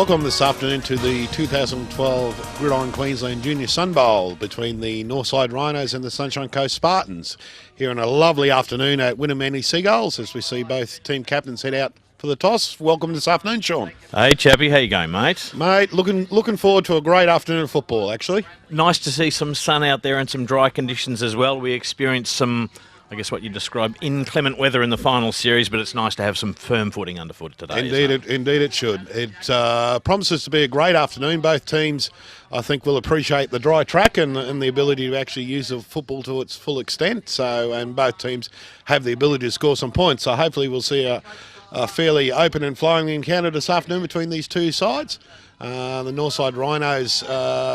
Welcome this afternoon to the 2012 Gridiron Queensland Junior Sunbowl between the Northside Rhinos and the Sunshine Coast Spartans. Here on a lovely afternoon at Winnimanny Seagulls as we see both team captains head out for the toss. Welcome this afternoon, Sean. Hey, Chappie, how you going, mate? Mate, looking forward to a great afternoon of football, actually. Nice to see some sun out there and some dry conditions as well. We experienced some, I guess what you describe, inclement weather in the final series, but it's nice to have some firm footing underfoot today. Indeed it should. It promises to be a great afternoon. Both teams, I think, will appreciate the dry track and the ability to actually use the football to its full extent. And both teams have the ability to score some points. So hopefully we'll see a fairly open and flowing encounter this afternoon between these two sides. The Northside Rhinos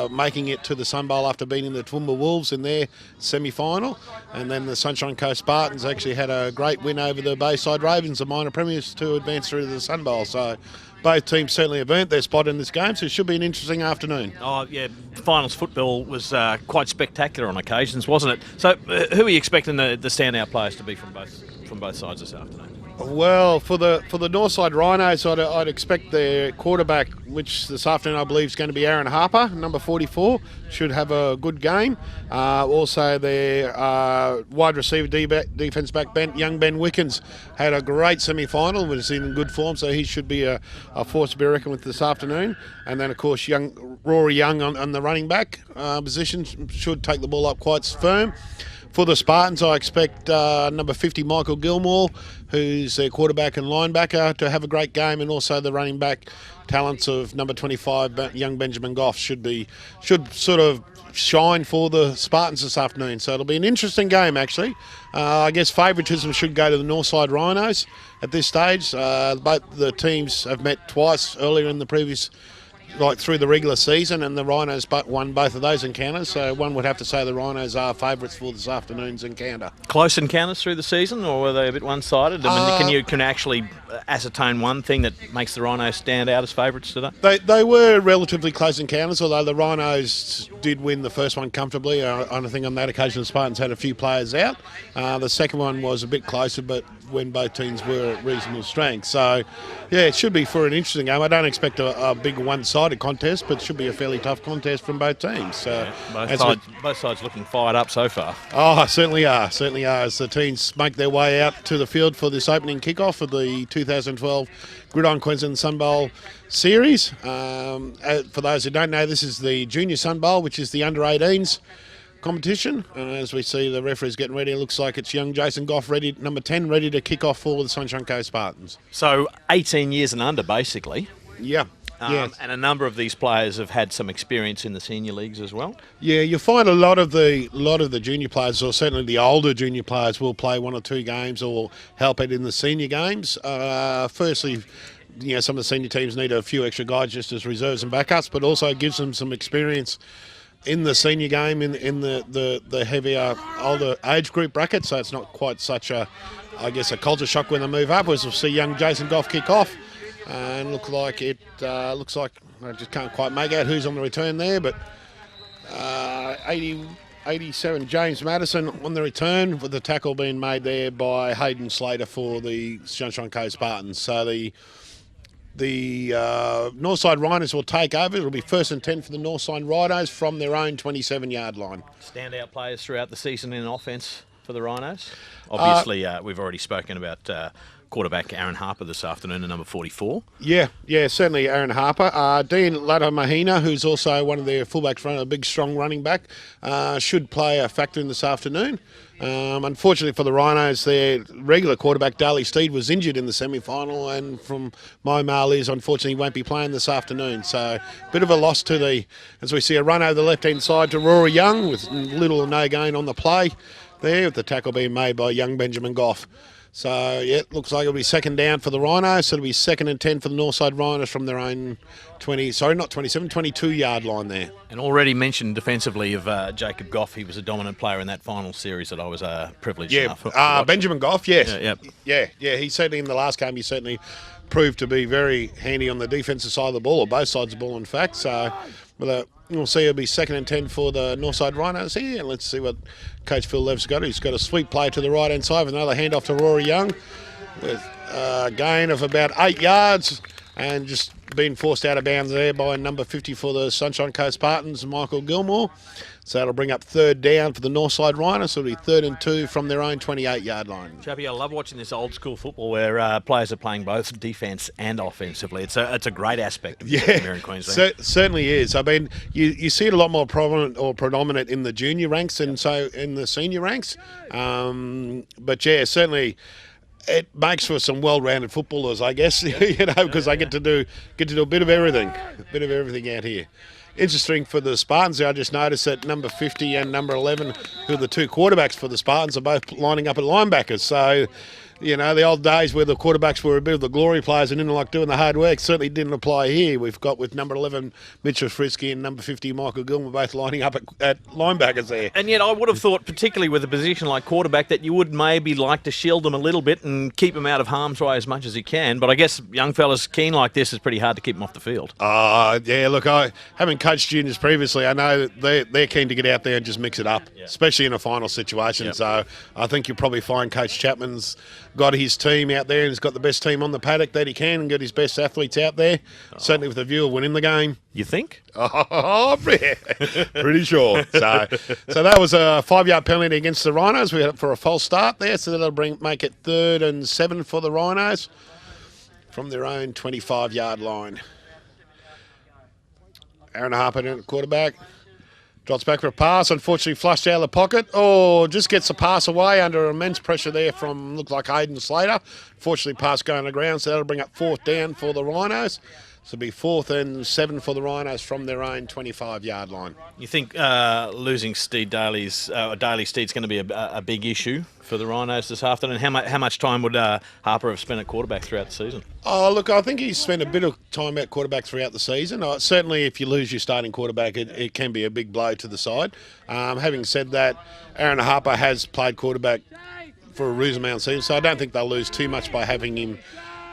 making it to the Sunbowl after beating the Toowoomba Wolves in their semi-final, and then the Sunshine Coast Spartans actually had a great win over the Bayside Ravens, the minor premiers, to advance through to the Sunbowl. So both teams certainly have earned their spot in this game, so it should be an interesting afternoon. Oh, yeah, finals football was quite spectacular on occasions, wasn't it? So who are you expecting the standout players to be from both sides this afternoon? Well, for the Northside Rhinos, I'd expect their quarterback, which this afternoon I believe is going to be Aaron Harper, number 44, should have a good game. Also, their wide receiver defence back, young Ben Wickens, had a great semi-final, was in good form, so he should be a force to be reckoned with this afternoon. And then, of course, Rory Young on the running back position should take the ball up quite firm. For the Spartans, I expect number 50, Michael Gilmore, who's their quarterback and linebacker, to have a great game, and also the running back talents of number 25, young Benjamin Goff, should sort of shine for the Spartans this afternoon. So it'll be an interesting game, actually. I guess favouritism should go to the Northside Rhinos at this stage. Both the teams have met twice earlier in the previous, through the regular season, and the Rhinos won both of those encounters, so one would have to say the Rhinos are favourites for this afternoon's encounter. Close encounters through the season, or were they a bit one-sided? I mean, can actually ascertain one thing that makes the Rhinos stand out as favourites today? They were relatively close encounters, although the Rhinos did win the first one comfortably. I think on that occasion the Spartans had a few players out. The second one was a bit closer, but when both teams were at reasonable strength. So, yeah, it should be for an interesting game. I don't expect a big one-sided contest, but it should be a fairly tough contest from both teams. So, both sides looking fired up so far. Oh, certainly are, as the teams make their way out to the field for this opening kickoff of the 2012 Gridiron Queensland Sunbowl series. For those who don't know, this is the Junior Sunbowl, which is the under-18s competition. As we see the referees getting ready, it looks like it's young Jason Goff, number 10, ready to kick off for the Sunshine Coast Spartans. So 18 years and under, basically. Yeah. Yes. And a number of these players have had some experience in the senior leagues as well. Yeah, you'll find a lot of the junior players, or certainly the older junior players, will play one or two games or help out in the senior games. Firstly, some of the senior teams need a few extra guys just as reserves and backups, but also it gives them some experience in the senior game in the heavier, older age group bracket. So it's not quite such a culture shock when they move up. As we'll see young Jason Goff kick off. And looks like I just can't quite make out who's on the return there, but 87 James Madison on the return, with the tackle being made there by Hayden Slater for the Sunshine Coast Spartans. So the Northside Rhinos will take over. It'll be 1st and 10 for the Northside Rhinos from their own 27-yard line. Standout players throughout the season in offence for the Rhinos. Obviously, we've already spoken about quarterback Aaron Harper this afternoon at number 44. Yeah, certainly Aaron Harper. Dean Latomahina, who's also one of their fullbacks, a big, strong running back, should play a factor in this afternoon. Unfortunately for the Rhinos, their regular quarterback, Darley Steed, was injured in the semi-final, and from my mail is, unfortunately, he won't be playing this afternoon. So, a bit of a loss as we see a run over the left-hand side to Rory Young, with little or no gain on the play there, with the tackle being made by young Benjamin Goff. So, yeah, it looks like it'll be second down for the Rhinos. So it'll be 2nd and 10 for the Northside Rhinos from their own 22-yard line there. And already mentioned defensively of Jacob Goff. He was a dominant player in that final series that I was privileged enough to watch. Benjamin Goff, yes. Yeah. He certainly, in the last game, he certainly proved to be very handy on the defensive side of the ball, or both sides of the ball, in fact. So we'll see it'll be 2nd and 10 for the Northside Rhinos here. And let's see what Coach Phil Lev's got. He's got a sweep play to the right-hand side with another handoff to Rory Young with a gain of about 8 yards. and just being forced out of bounds there by number 50 for the Sunshine Coast Spartans, Michael Gilmore. So that'll bring up third down for the Northside Rhinos. So it'll be 3rd and 2 from their own 28-yard line. Chappie, I love watching this old school football where players are playing both defence and offensively. It's a great aspect of here in Queensland. Certainly is. I mean, you see it a lot more prominent or predominant in the junior ranks and so in the senior ranks. But yeah, certainly it makes for some well-rounded footballers, I guess. Because I get to do a bit of everything, out here. Interesting for the Spartans, I just noticed that number 50 and number 11, who are the two quarterbacks for the Spartans, are both lining up at linebackers. So, the old days where the quarterbacks were a bit of the glory players and didn't like doing the hard work certainly didn't apply here. We've got with number 11, Mitchell Frisky, and number 50, Michael Gilmore, both lining up at linebackers there. And yet I would have thought, particularly with a position like quarterback, that you would maybe like to shield them a little bit and keep them out of harm's way as much as you can. But I guess young fellas keen like this, is pretty hard to keep them off the field. Yeah, look, I haven't coached juniors previously. I know that they're keen to get out there and just mix it up, especially in a final situation. So I think you'll probably find Coach Chapman's got his team out there and he's got the best team on the paddock that he can and got his best athletes out there, certainly with a view of winning the game. You think? Oh, yeah, pretty sure. So that was a 5-yard penalty against the Rhinos. We had it for a false start there, so that'll make it 3rd and 7 for the Rhinos from their own 25-yard line. Aaron Harper, quarterback. Drops back for a pass, unfortunately flushed out of the pocket. Just gets the pass away under immense pressure there from, looked like Hayden Slater. Fortunately, pass going on the ground, so that'll bring up 4th down for the Rhinos. So it'll be 4th and 7 for the Rhinos from their own 25-yard line. You think losing Daly Steed's going to be a big issue for the Rhinos this afternoon? How much time would Harper have spent at quarterback throughout the season? Look, I think he's spent a bit of time at quarterback throughout the season. Certainly, if you lose your starting quarterback, it can be a big blow to the side. Having said that, Aaron Harper has played quarterback for a reasonable amount of season, so I don't think they'll lose too much by having him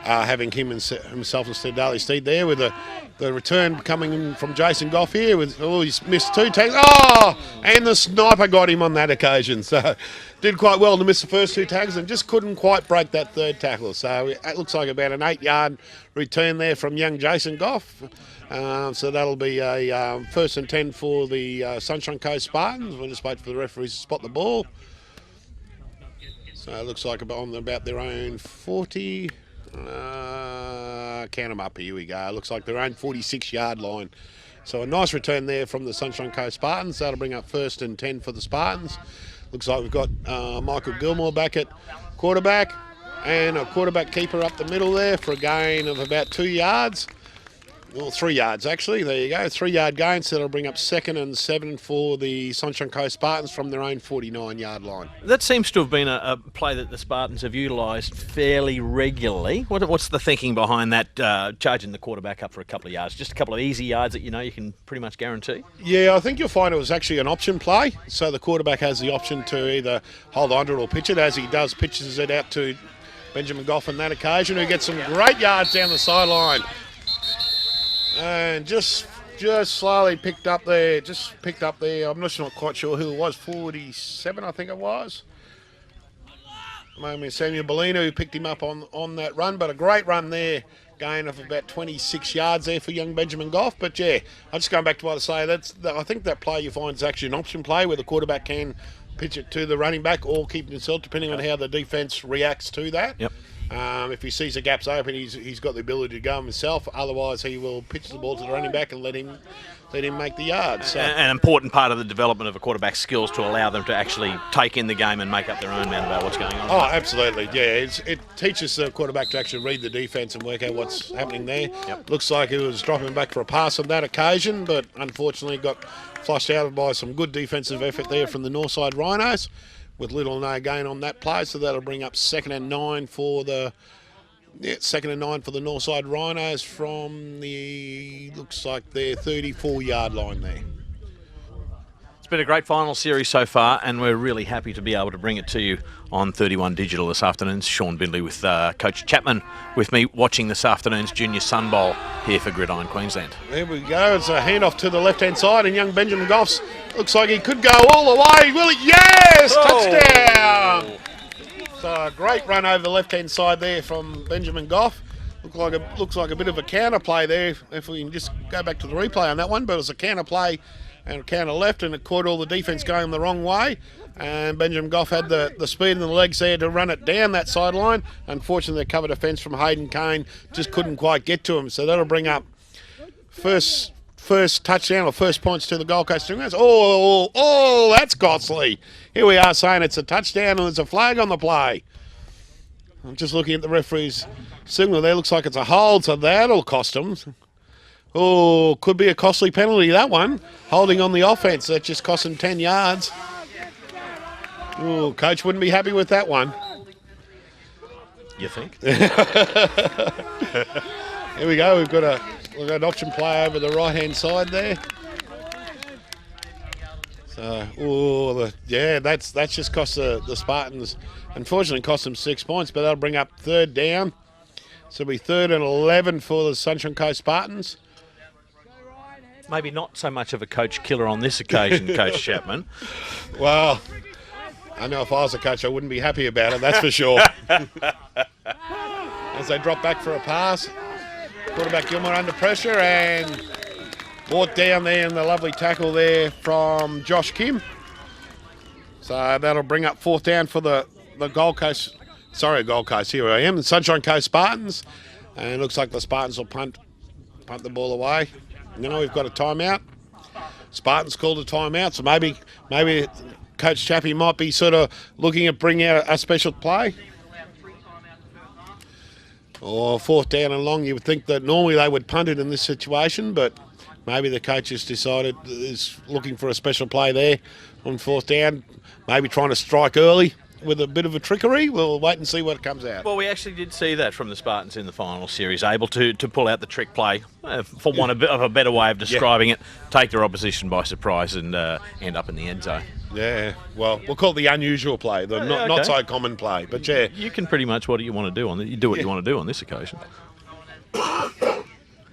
himself instead of Daly Steed there, with the return coming in from Jason Goff here. He's missed 2 tackles. And the sniper got him on that occasion. So did quite well to miss the first 2 tackles and just couldn't quite break that 3rd tackle. So it looks like about an 8-yard return there from young Jason Goff. So that'll be a 1st and 10 for the Sunshine Coast Spartans. We'll just wait for the referees to spot the ball. So it looks like on about their own 40. Count them up. Here we go. Looks like their own 46-yard line. So a nice return there from the Sunshine Coast Spartans. That'll bring up 1st and 10 for the Spartans. Looks like we've got Michael Gilmore back at quarterback and a quarterback keeper up the middle there for a gain of about 2 yards. Well, 3 yards actually. There you go. 3-yard gain. So that'll bring up 2nd and 7 for the Sunshine Coast Spartans from their own 49-yard line. That seems to have been a play that the Spartans have utilised fairly regularly. What's the thinking behind that, charging the quarterback up for a couple of yards? Just a couple of easy yards that you can pretty much guarantee? Yeah, I think you'll find it was actually an option play. So the quarterback has the option to either hold on to it or pitch it. As he does, pitches it out to Benjamin Goff on that occasion, who gets some great yards down the sideline. And just slowly picked up there. I'm not quite sure who it was. 47, I think it was. Maybe Samuel Bellino who picked him up on that run. But a great run there. Gain of about 26 yards there for young Benjamin Goff. But yeah, I'm just going back to what I say. I think that play you find is actually an option play where the quarterback can pitch it to the running back or keep it himself, depending on how the defence reacts to that. Yep. If he sees the gaps open, he's got the ability to go himself. Otherwise, he will pitch the ball to the running back and let him make the yards. So. An important part of the development of a quarterback's skills to allow them to actually take in the game and make up their own mind about what's going on. Oh, absolutely. Yeah, it teaches the quarterback to actually read the defence and work out what's happening there. Yep. Looks like he was dropping back for a pass on that occasion, but unfortunately got flushed out by some good defensive effort there from the Northside Rhinos, with little or no gain on that play. So that'll bring up 2nd and 9 for the Northside Rhinos from looks like their 34-yard line there. It's been a great final series so far, and we're really happy to be able to bring it to you on 31 Digital this afternoon. It's Sean Bindley with Coach Chapman with me watching this afternoon's Junior Sunbowl here for Gridiron, Queensland. There we go. It's a handoff to the left-hand side, and young Benjamin Goffs looks like he could go all the way. Will he? Yes! Touchdown! So a great run over the left-hand side there from Benjamin Goff. Looks like a bit of a counter play there. If we can just go back to the replay on that one, but it was a counter play and a counter left, and it caught all the defence going the wrong way. And Benjamin Goff had the speed and the legs there to run it down that sideline. Unfortunately, the cover defence from Hayden Kane just couldn't quite get to him. So that'll bring up first touchdown or first points to the Gold Coast Stingrays. Oh, that's costly. Here we are saying it's a touchdown and there's a flag on the play. I'm just looking at the referee's signal there. Looks like it's a hold, so that'll cost them. Oh, could be a costly penalty, that one. Holding on the offence. That just cost them 10 yards. Oh, coach wouldn't be happy with that one. You think? Here we go. We've got an option play over the right-hand side there. So, that's just cost the Spartans. Unfortunately, cost them 6 points, but that'll bring up third down. So it'll be 3rd and 11 for the Sunshine Coast Spartans. Maybe not so much of a coach killer on this occasion, Coach Chapman. Well, I know if I was a coach, I wouldn't be happy about it, that's for sure. As they drop back for a pass, quarterback Gilmore under pressure and brought down there in the lovely tackle there from Josh Kim. So that'll bring up 4th down for the Gold Coast. Sorry, Gold Coast, here I am. The Sunshine Coast Spartans. And it looks like the Spartans will punt the ball away. Now we've got a timeout. Spartans called a timeout, so maybe Coach Chappie might be sort of looking at bringing out a special play. Or 4th down and long, you would think that normally they would punt it in this situation, but maybe the coach has decided is looking for a special play there on 4th down, maybe trying to strike early with a bit of a trickery. We'll wait and see what comes out. Well, we actually did see that from the Spartans in the final series, able to pull out the trick play, for want of a better way of describing it, take their opposition by surprise and end up in the end zone. Yeah, well, we'll call it the unusual play, the not so common play. But yeah, you can pretty much what you want to do you do what you want to do on this occasion.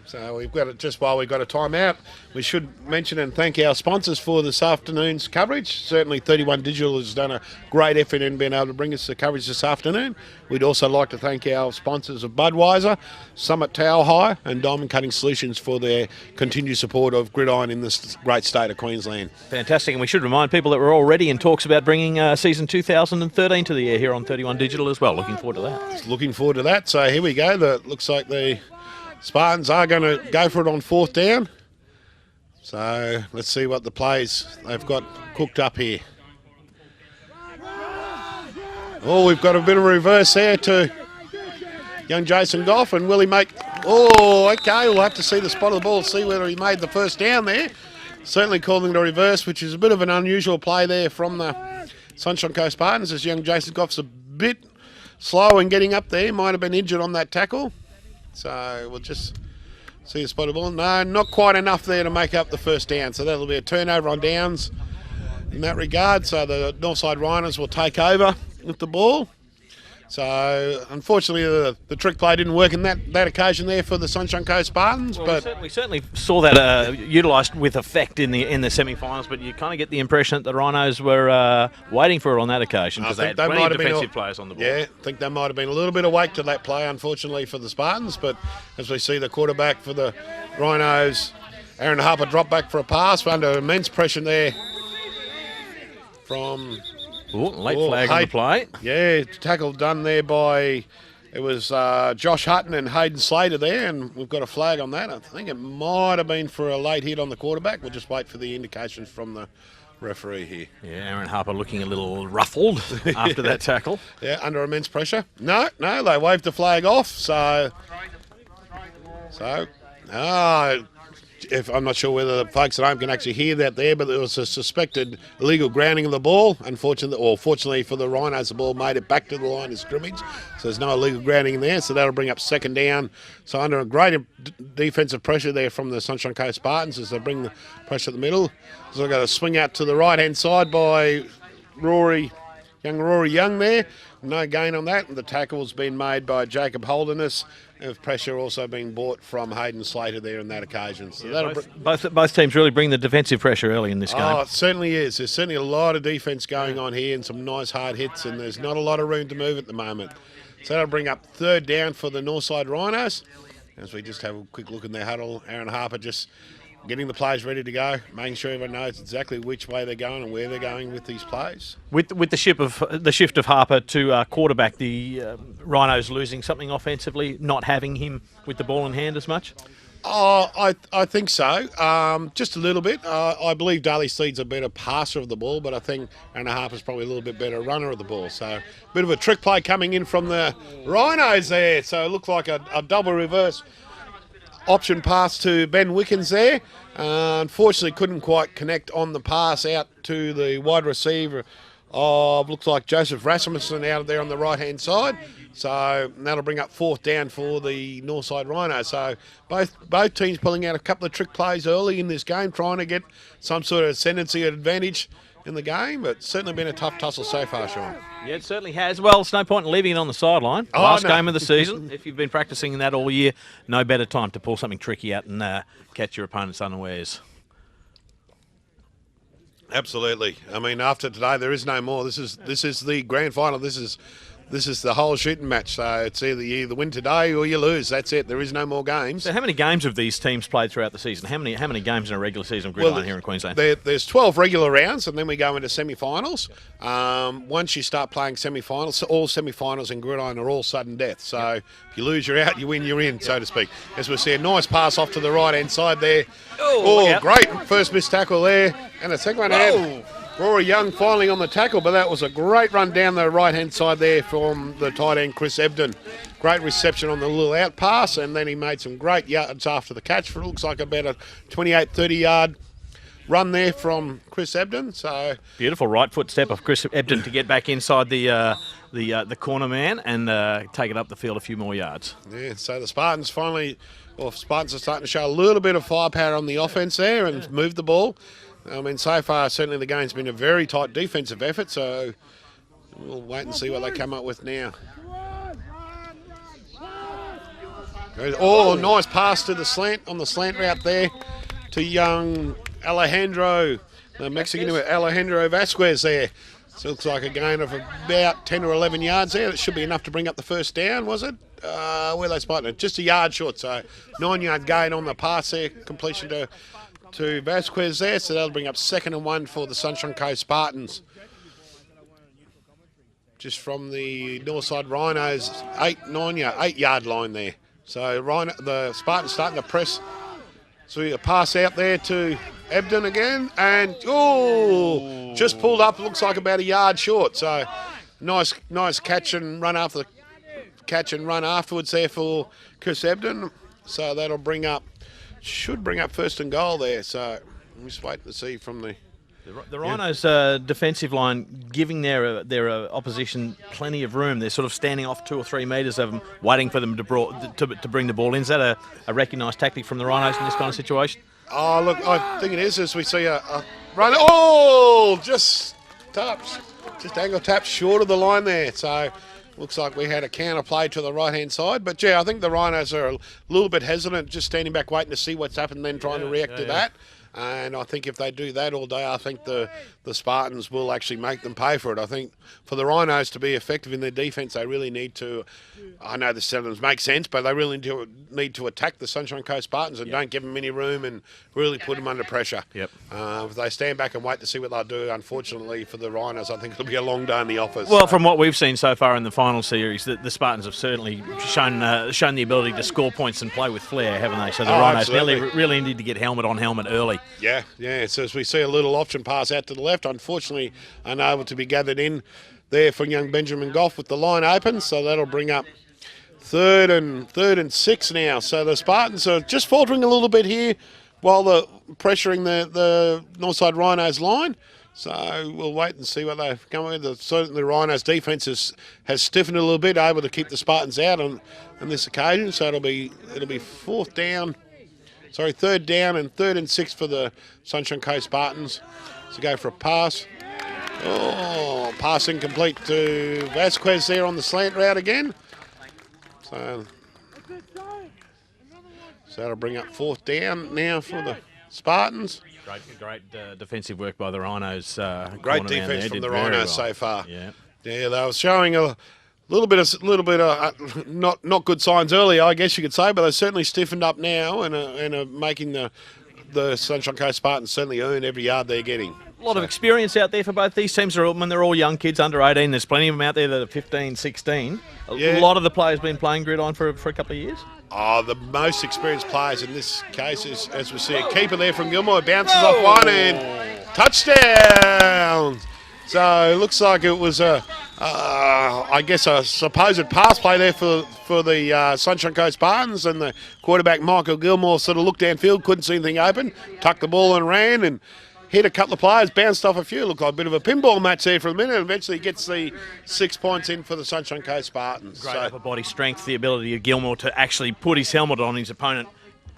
So we've got it just while we've got a timeout. We should mention and thank our sponsors for this afternoon's coverage. Certainly 31 Digital has done a great effort in being able to bring us the coverage this afternoon. We'd also like to thank our sponsors of Budweiser, Summit Tower Hire and Diamond Cutting Solutions for their continued support of Gridiron in this great state of Queensland. Fantastic, and we should remind people that we're already in talks about bringing season 2013 to the air here on 31 Digital as well. Looking forward to that. Looking forward to that. So here we go. Looks like the Spartans are going to go for it on 4th down. So let's see what the plays they've got cooked up here. Oh, we've got a bit of reverse there to young Jason Goff, and will he make... Oh, okay, we'll have to see the spot of the ball, see whether he made the first down there. Certainly calling the reverse, which is a bit of an unusual play there from the Sunshine Coast Spartans, as young Jason Goff's a bit slow in getting up there. Might have been injured on that tackle. So we'll just see the spot of the ball. No, not quite enough there to make up the first down. So that'll be a turnover on downs in that regard. So the Northside Rhinos will take over with the ball. So unfortunately the trick play didn't work in that occasion there for the Sunshine Coast Spartans. Well, but we certainly saw that utilised with effect in the semi-finals, but you kind of get the impression that the Rhinos were waiting for it on that occasion because they had plenty of defensive players on the ball. Yeah, I think there might have been a little bit of weight to that play, unfortunately, for the Spartans. But as we see the quarterback for the Rhinos, Aaron Harper, drop back for a pass under immense pressure there from... Late flag on the play. Yeah, tackle done there by, it was Josh Hutton and Hayden Slater there, and we've got a flag on that. I think it might have been for a late hit on the quarterback. We'll just wait for the indications from the referee here. Yeah, Aaron Harper looking a little ruffled after that tackle. Yeah, under immense pressure. No, they waved the flag off, if I'm not sure whether the folks at home can actually hear that there, but there was a suspected illegal grounding of the ball. Fortunately for the Rhinos, the ball made it back to the line of scrimmage, so there's no illegal grounding in there. So that'll bring up 2nd down. So under a great defensive pressure there from the Sunshine Coast Spartans as they bring the pressure at the middle. So they've got a swing out to the right-hand side by Rory Young there. No gain on that, and the tackle's been made by Jacob Holderness, with pressure also being brought from Hayden Slater there on that occasion. So both teams really bring the defensive pressure early in this game. Oh, it certainly is. There's certainly a lot of defence going on here and some nice hard hits, and there's not a lot of room to move at the moment. So that'll bring up 3rd down for the Northside Rhinos. As we just have a quick look in their huddle, Aaron Harper just getting the players ready to go, making sure everyone knows exactly which way they're going and where they're going with these plays. With the shift of Harper to quarterback, the Rhinos losing something offensively, not having him with the ball in hand as much. Oh, I think so. Just a little bit. I believe Daly Steed's a better passer of the ball, but I think Anna Harper's probably a little bit better runner of the ball. So a bit of a trick play coming in from the Rhinos there. So it looked like a double reverse option pass to Ben Wickens there. Unfortunately, couldn't quite connect on the pass out to the wide receiver. Looks like Joseph Rasmussen out there on the right-hand side. So that'll bring up 4th down for the Northside Rhinos. So both teams pulling out a couple of trick plays early in this game, trying to get some sort of ascendancy advantage in the game. But certainly been a tough tussle so far, Sean. Yeah, it certainly has. Well, it's no point in leaving it on the sideline. Last game of the season. If you've been practicing that all year, no better time to pull something tricky out and catch your opponent's unawares. Absolutely. I mean, after today, there is no more. This is the grand final. This is the whole shooting match. So it's either you win today or you lose. That's it. There is no more games. So how many games have these teams played throughout the season? How many games in a regular season of Gridiron here in Queensland? There's 12 regular rounds, and then we go into semi-finals. Once you start playing semi-finals, all semi-finals in Gridiron are all sudden death. So if you lose, you're out. You win, you're in, so to speak. As we see, a nice pass off to the right-hand side there. Oh, great first missed tackle there. And the second one out. Rory Young finally on the tackle, but that was a great run down the right-hand side there from the tight end, Chris Ebden. Great reception on the little out pass, and then he made some great yards after the catch for it looks like about a 28, 30-yard run there from Chris Ebden. So beautiful right foot step of Chris Ebden to get back inside the corner man and take it up the field a few more yards. Yeah, so the Spartans Spartans are starting to show a little bit of firepower on the offense there and move the ball. I mean, so far, certainly the game's been a very tight defensive effort, so we'll wait and see what they come up with now. Oh, nice pass to the slant, on the slant route there to young Alejandro, the Mexican Alejandro Vasquez there. So it looks like a gain of about 10 or 11 yards there. That should be enough to bring up the first down, was it? Where they spotted it? Just a yard short, so 9-yard gain on the pass there, completion to Vasquez there, so that'll bring up 2nd and 1 for the Sunshine Coast Spartans. Just from the Northside Rhinos 8-yard line there. So the Spartans starting to press. So a pass out there to Ebden again, and just pulled up. Looks like about a yard short. So nice catch and run after the catch and run afterwards there for Chris Ebden. So that'll should bring up 1st and goal there. So I'm just waiting to see from the Rhinos' defensive line giving their opposition plenty of room. They're sort of standing off 2 or 3 metres of them, waiting for them to bring the ball in. Is that a recognised tactic from the Rhinos in this kind of situation? Oh, look, I think it is as we see a run. Oh, just angle taps short of the line there. So looks like we had a counter play to the right-hand side. But, yeah, I think the Rhinos are a little bit hesitant, just standing back waiting to see what's happened, then trying to react to that. And I think if they do that all day, I think the Spartans will actually make them pay for it. I think for the Rhinos to be effective in their defence, they really need to, I know the settings make sense, but they really need to attack the Sunshine Coast Spartans and don't give them any room and really put them under pressure. Yep. If they stand back and wait to see what they'll do, unfortunately for the Rhinos, I think it'll be a long day in the office. Well, from what we've seen so far in the final series, the Spartans have certainly shown the ability to score points and play with flair, haven't they? So the Rhinos really need to get helmet on helmet early. Yeah. So as we see a little option pass out to the left, unfortunately unable to be gathered in there for young Benjamin Goff with the line open. So that'll bring up 3rd and 6 now. So the Spartans are just faltering a little bit here while they're pressuring the Northside Rhinos line. So we'll wait and see what they come with. Certainly the Rhinos defence has stiffened a little bit, able to keep the Spartans out on this occasion. So it'll be 3rd down and 3rd and 6 for the Sunshine Coast Spartans. So go for a pass. Oh, pass incomplete to Vasquez there on the slant route again. So that'll bring up 4th down now for the Spartans. Great defensive work by the Rhinos. Great defence from the Rhinos so far. Yeah, they were showing a little bit of not good signs earlier, I guess you could say, but they certainly stiffened up now and are making the Sunshine Coast Spartans certainly earn every yard they're getting. A lot of experience out there for both these teams. They're all young kids, under 18. There's plenty of them out there that are 15, 16. A lot of the players been playing Gridiron for a couple of years. Oh, the most experienced players in this case is, as we see, a keeper there from Gilmore. Bounces off one and touchdown. So it looks like it was I guess a supposed pass play there for the Sunshine Coast Spartans, and the quarterback Michael Gilmore sort of looked downfield, couldn't see anything open, tucked the ball and ran and hit a couple of players, bounced off a few. Looked like a bit of a pinball match there for a minute, and eventually gets the 6 points in for the Sunshine Coast Spartans. Great upper body strength, the ability of Gilmore to actually put his helmet on his opponent,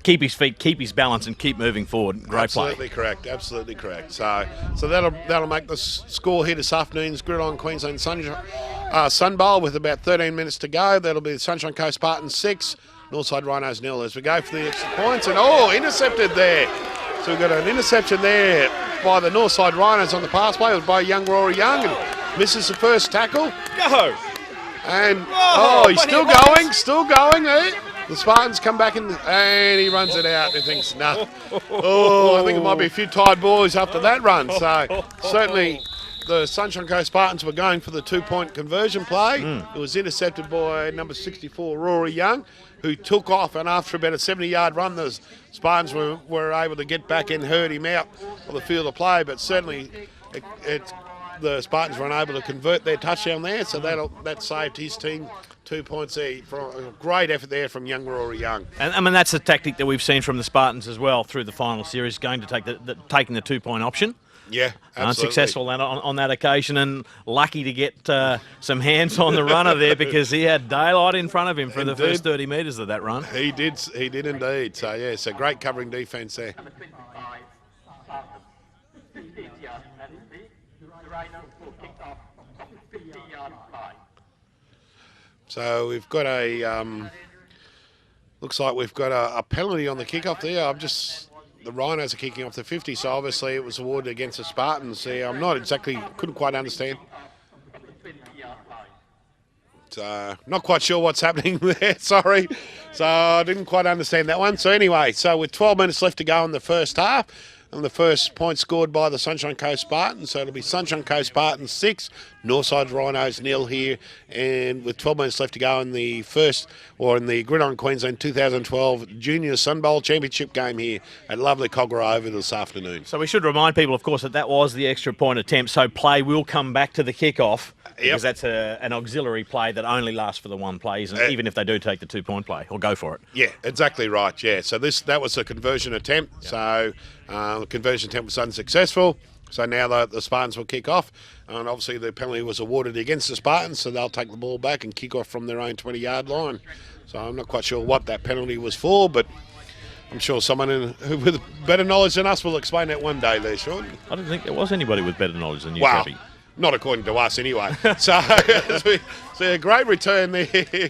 keep his feet, keep his balance, and keep moving forward. Great absolutely play. Absolutely correct. So that'll make the score here this afternoon's Gridiron Queensland Sunbowl with about 13 minutes to go. That'll be the Sunshine Coast Spartans 6, Northside Rhinos 0 as we go for the extra points. And intercepted there. So we've got an interception there by the Northside Rhinos on the pass play. It was by young Rory Young, and misses the first tackle. Go! And he's still going there. The Spartans come back in, and he runs it out. He thinks, nah. I think it might be a few tired boys after that run. So certainly the Sunshine Coast Spartans were going for the 2-point conversion play. It was intercepted by number 64, Rory Young, who took off, and after about a 70-yard run, the Spartans were able to get back and herd him out of the field of play. But certainly the Spartans were unable to convert their touchdown there, so that saved his team 2 points there. For a great effort there from young Rory Young. And I mean, that's a tactic that we've seen from the Spartans as well through the final series, going to taking the 2-point option. Yeah, absolutely. Unsuccessful on that occasion, and lucky to get some hands on the runner there, because he had daylight in front of him for the first 30 metres of that run. He did indeed. So, yeah, so great covering defence there. So we've got looks like we've got a penalty on the kickoff there. The Rhinos are kicking off the 50, so obviously it was awarded against the Spartans there. I'm couldn't quite understand. So not quite sure what's happening there, sorry. So I didn't quite understand that one. So anyway, with 12 minutes left to go in the first half, and the first point scored by the Sunshine Coast Spartans. So it'll be Sunshine Coast Spartans 6, Northside Rhinos 0 here. And with 12 minutes left to go in the Gridiron Queensland 2012 Junior Sunbowl Championship game here at lovely Cogra Oval this afternoon. So we should remind people, of course, that was the extra point attempt. So play will come back to the kickoff. Because that's an auxiliary play that only lasts for the one play, even if they do take the 2-point play or go for it. Yeah, exactly right. Yeah, so that was a conversion attempt. Yep. So the conversion attempt was unsuccessful. So now the Spartans will kick off, and obviously the penalty was awarded against the Spartans, so they'll take the ball back and kick off from their own 20-yard line. So I'm not quite sure what that penalty was for, but I'm sure someone with better knowledge than us will explain that one day there, Sean. I don't think there was anybody with better knowledge than you, wow. Chappie. Not according to us, anyway. So a great return there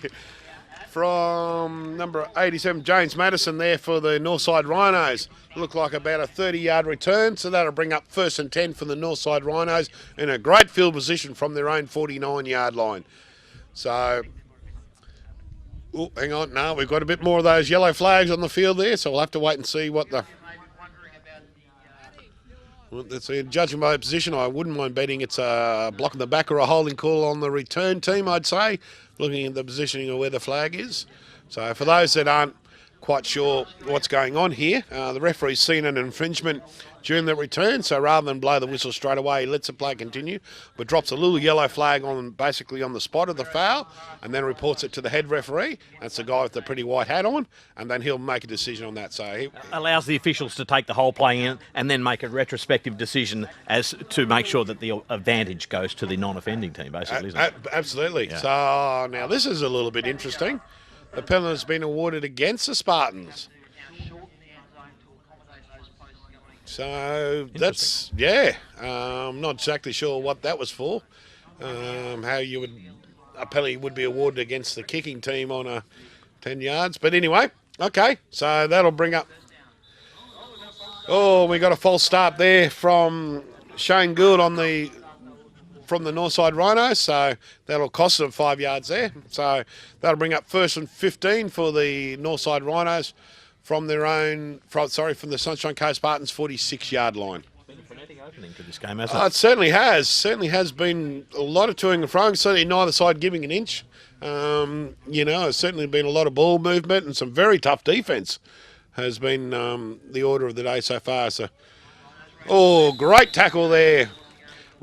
from number 87, James Madison, there for the Northside Rhinos. Looked like about a 30-yard return, so that'll bring up 1st and 10 for the Northside Rhinos in a great field position from their own 49-yard line. So, hang on, no, we've got a bit more of those yellow flags on the field there, so we'll have to wait and see what the... Well, judging by position, I wouldn't mind betting it's a block in the back or a holding call on the return team, I'd say, looking at the positioning of where the flag is. So for those that aren't quite sure what's going on here, the referee's seen an infringement during the return, so rather than blow the whistle straight away, he lets the play continue, but drops a little yellow flag basically on the spot of the foul, and then reports it to the head referee. That's the guy with the pretty white hat on, and then he'll make a decision on that. So he allows the officials to take the whole play in and then make a retrospective decision as to make sure that the advantage goes to the non-offending team, basically, isn't it? Absolutely. Yeah. So now this is a little bit interesting. The penalty has been awarded against the Spartans. So that's, I'm not exactly sure what that was for. How a penalty would be awarded against the kicking team on 10 yards. But anyway, okay, so that'll bring up... Oh, we got a false start there from Shane Gould on the from the Northside Rhinos, so that'll cost them 5 yards there. So that'll bring up 1st and 15 for the Northside Rhinos from their own, from the Sunshine Coast Spartans 46-yard line. Been a frenetic opening to this game, hasn't it? It certainly has. Certainly has been a lot of toing and froing. Certainly neither side giving an inch. There's certainly been a lot of ball movement and some very tough defence has been the order of the day so far. So, great tackle there.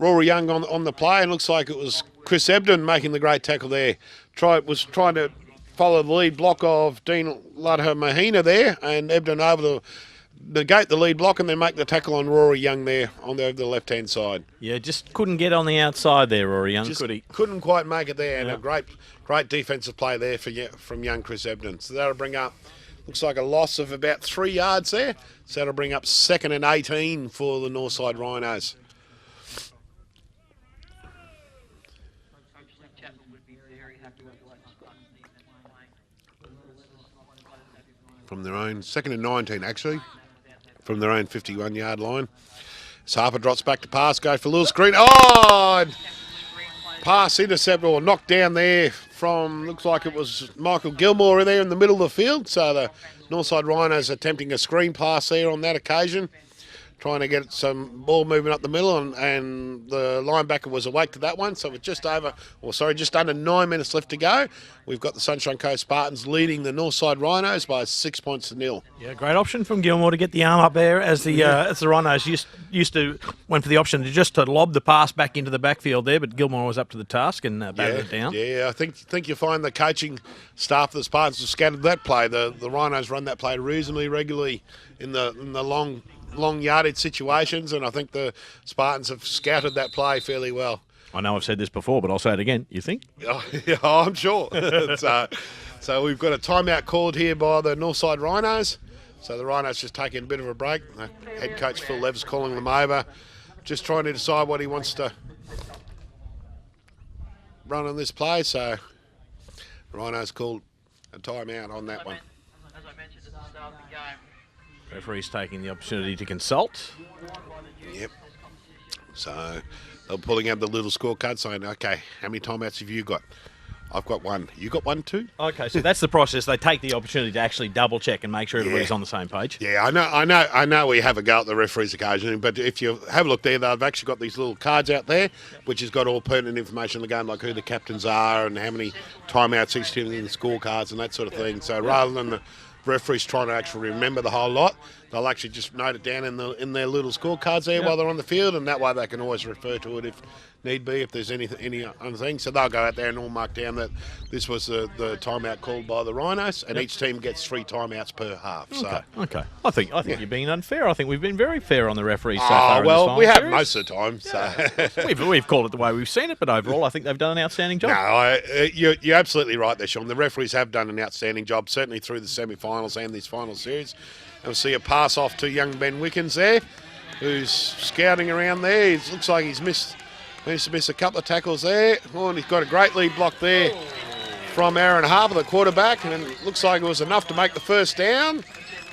Rory Young on the play, and looks like it was Chris Ebden making the great tackle there. Was trying to follow the lead block of Dean Ladha-Mahina there, and Ebden over to negate the lead block and then make the tackle on Rory Young there on the left-hand side. Yeah, just couldn't get on the outside there, Rory Young, could he? Couldn't quite make it there, and a great defensive play there from young Chris Ebden. So that'll bring up, looks like a loss of about 3 yards there. So that'll bring up 2nd and 18 for the Northside Rhinos. From their own, 2nd and 19 actually, from their own 51-yard line. So Harper drops back to pass, go for Lewis Green. Pass intercept or knocked down there from, looks like it was Michael Gilmore there in the middle of the field. So the Northside Rhinos attempting a screen pass there on that occasion, trying to get some ball movement up the middle, and the linebacker was awake to that one. So with just under 9 minutes left to go, we've got the Sunshine Coast Spartans leading the Northside Rhinos by 6 points to 0. Yeah, great option from Gilmore to get the arm up there as the Rhinos used to went for the option to lob the pass back into the backfield there, but Gilmore was up to the task and batted it down. Yeah, I think you find the coaching staff of the Spartans have scattered that play. The Rhinos run that play reasonably regularly in the long yardage situations, and I think the Spartans have scouted that play fairly well. I know I've said this before, but I'll say it again. You think? Yeah, I'm sure. So we've got a timeout called here by the Northside Rhinos. So the Rhinos just taking a bit of a break. Head coach Phil Lev's calling them over, just trying to decide what he wants to run on this play. So Rhinos called a timeout on that one. As I mentioned at the start of the game, referee's taking the opportunity to consult. Yep. So they're pulling out the little scorecard saying, okay, how many timeouts have you got? I've got one. You got one too? Okay, so that's the process. They take the opportunity to actually double check and make sure everybody's on the same page. Yeah, I know we have a go at the referees occasionally, but if you have a look there, they've actually got these little cards out there, which has got all pertinent information in the game, like who the captains are and how many timeouts each team in the scorecards and that sort of thing. So rather than the referees trying to actually remember the whole lot, they'll actually just note it down in their little scorecards there while they're on the field, and that way they can always refer to it if need be, if there's any other thing. So they'll go out there and all mark down that this was the timeout called by the Rhinos, and each team gets 3 timeouts per half. So okay. I think you're being unfair. I think we've been very fair on the referees so far. Well, we have series. most of the time. So we've called it the way we've seen it, but overall, I think they've done an outstanding job. No, you're absolutely right there, Sean. The referees have done an outstanding job, certainly through the semi-finals and this final series. And we'll see a pass off to young Ben Wickens there, who's scouting around there. It looks like he's missed a couple of tackles there. Oh, and he's got a great lead block there from Aaron Harper, the quarterback, and it looks like it was enough to make the first down,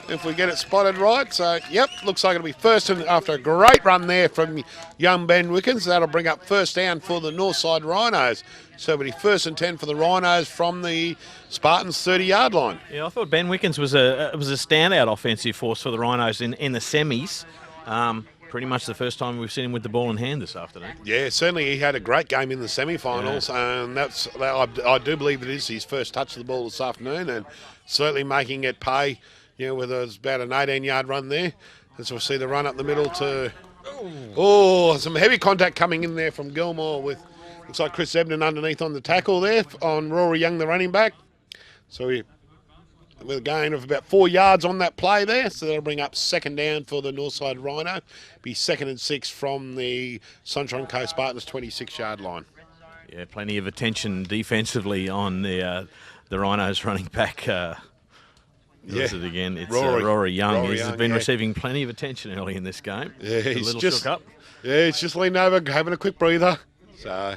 if we get it spotted right. So, yep, looks like it'll be first, and after a great run there from young Ben Wickens, that'll bring up first down for the Northside Rhinos. So it'll be 1st and 10 for the Rhinos from the Spartans' 30-yard line. Yeah, I thought Ben Wickens was a standout offensive force for the Rhinos in the semis. Pretty much the first time we've seen him with the ball in hand this afternoon. Yeah, certainly he had a great game in the semi-finals, and I do believe it is his first touch of the ball this afternoon, and certainly making it pay, with about an 18-yard run there. As we'll see the run up the middle to... some heavy contact coming in there from Gilmore with, looks like Chris Ebden underneath on the tackle there on Rory Young, the running back. So with a gain of about 4 yards on that play there, so that'll bring up 2nd down for the Northside Rhino. Be 2nd and 6 from the Sunshine Coast Spartans' 26-yard line. Yeah, plenty of attention defensively on the Rhinos running back. Is it again? It's Rory Young. He's been receiving plenty of attention early in this game. Yeah, he's just shook up. Yeah, he's just leaning over, having a quick breather. So,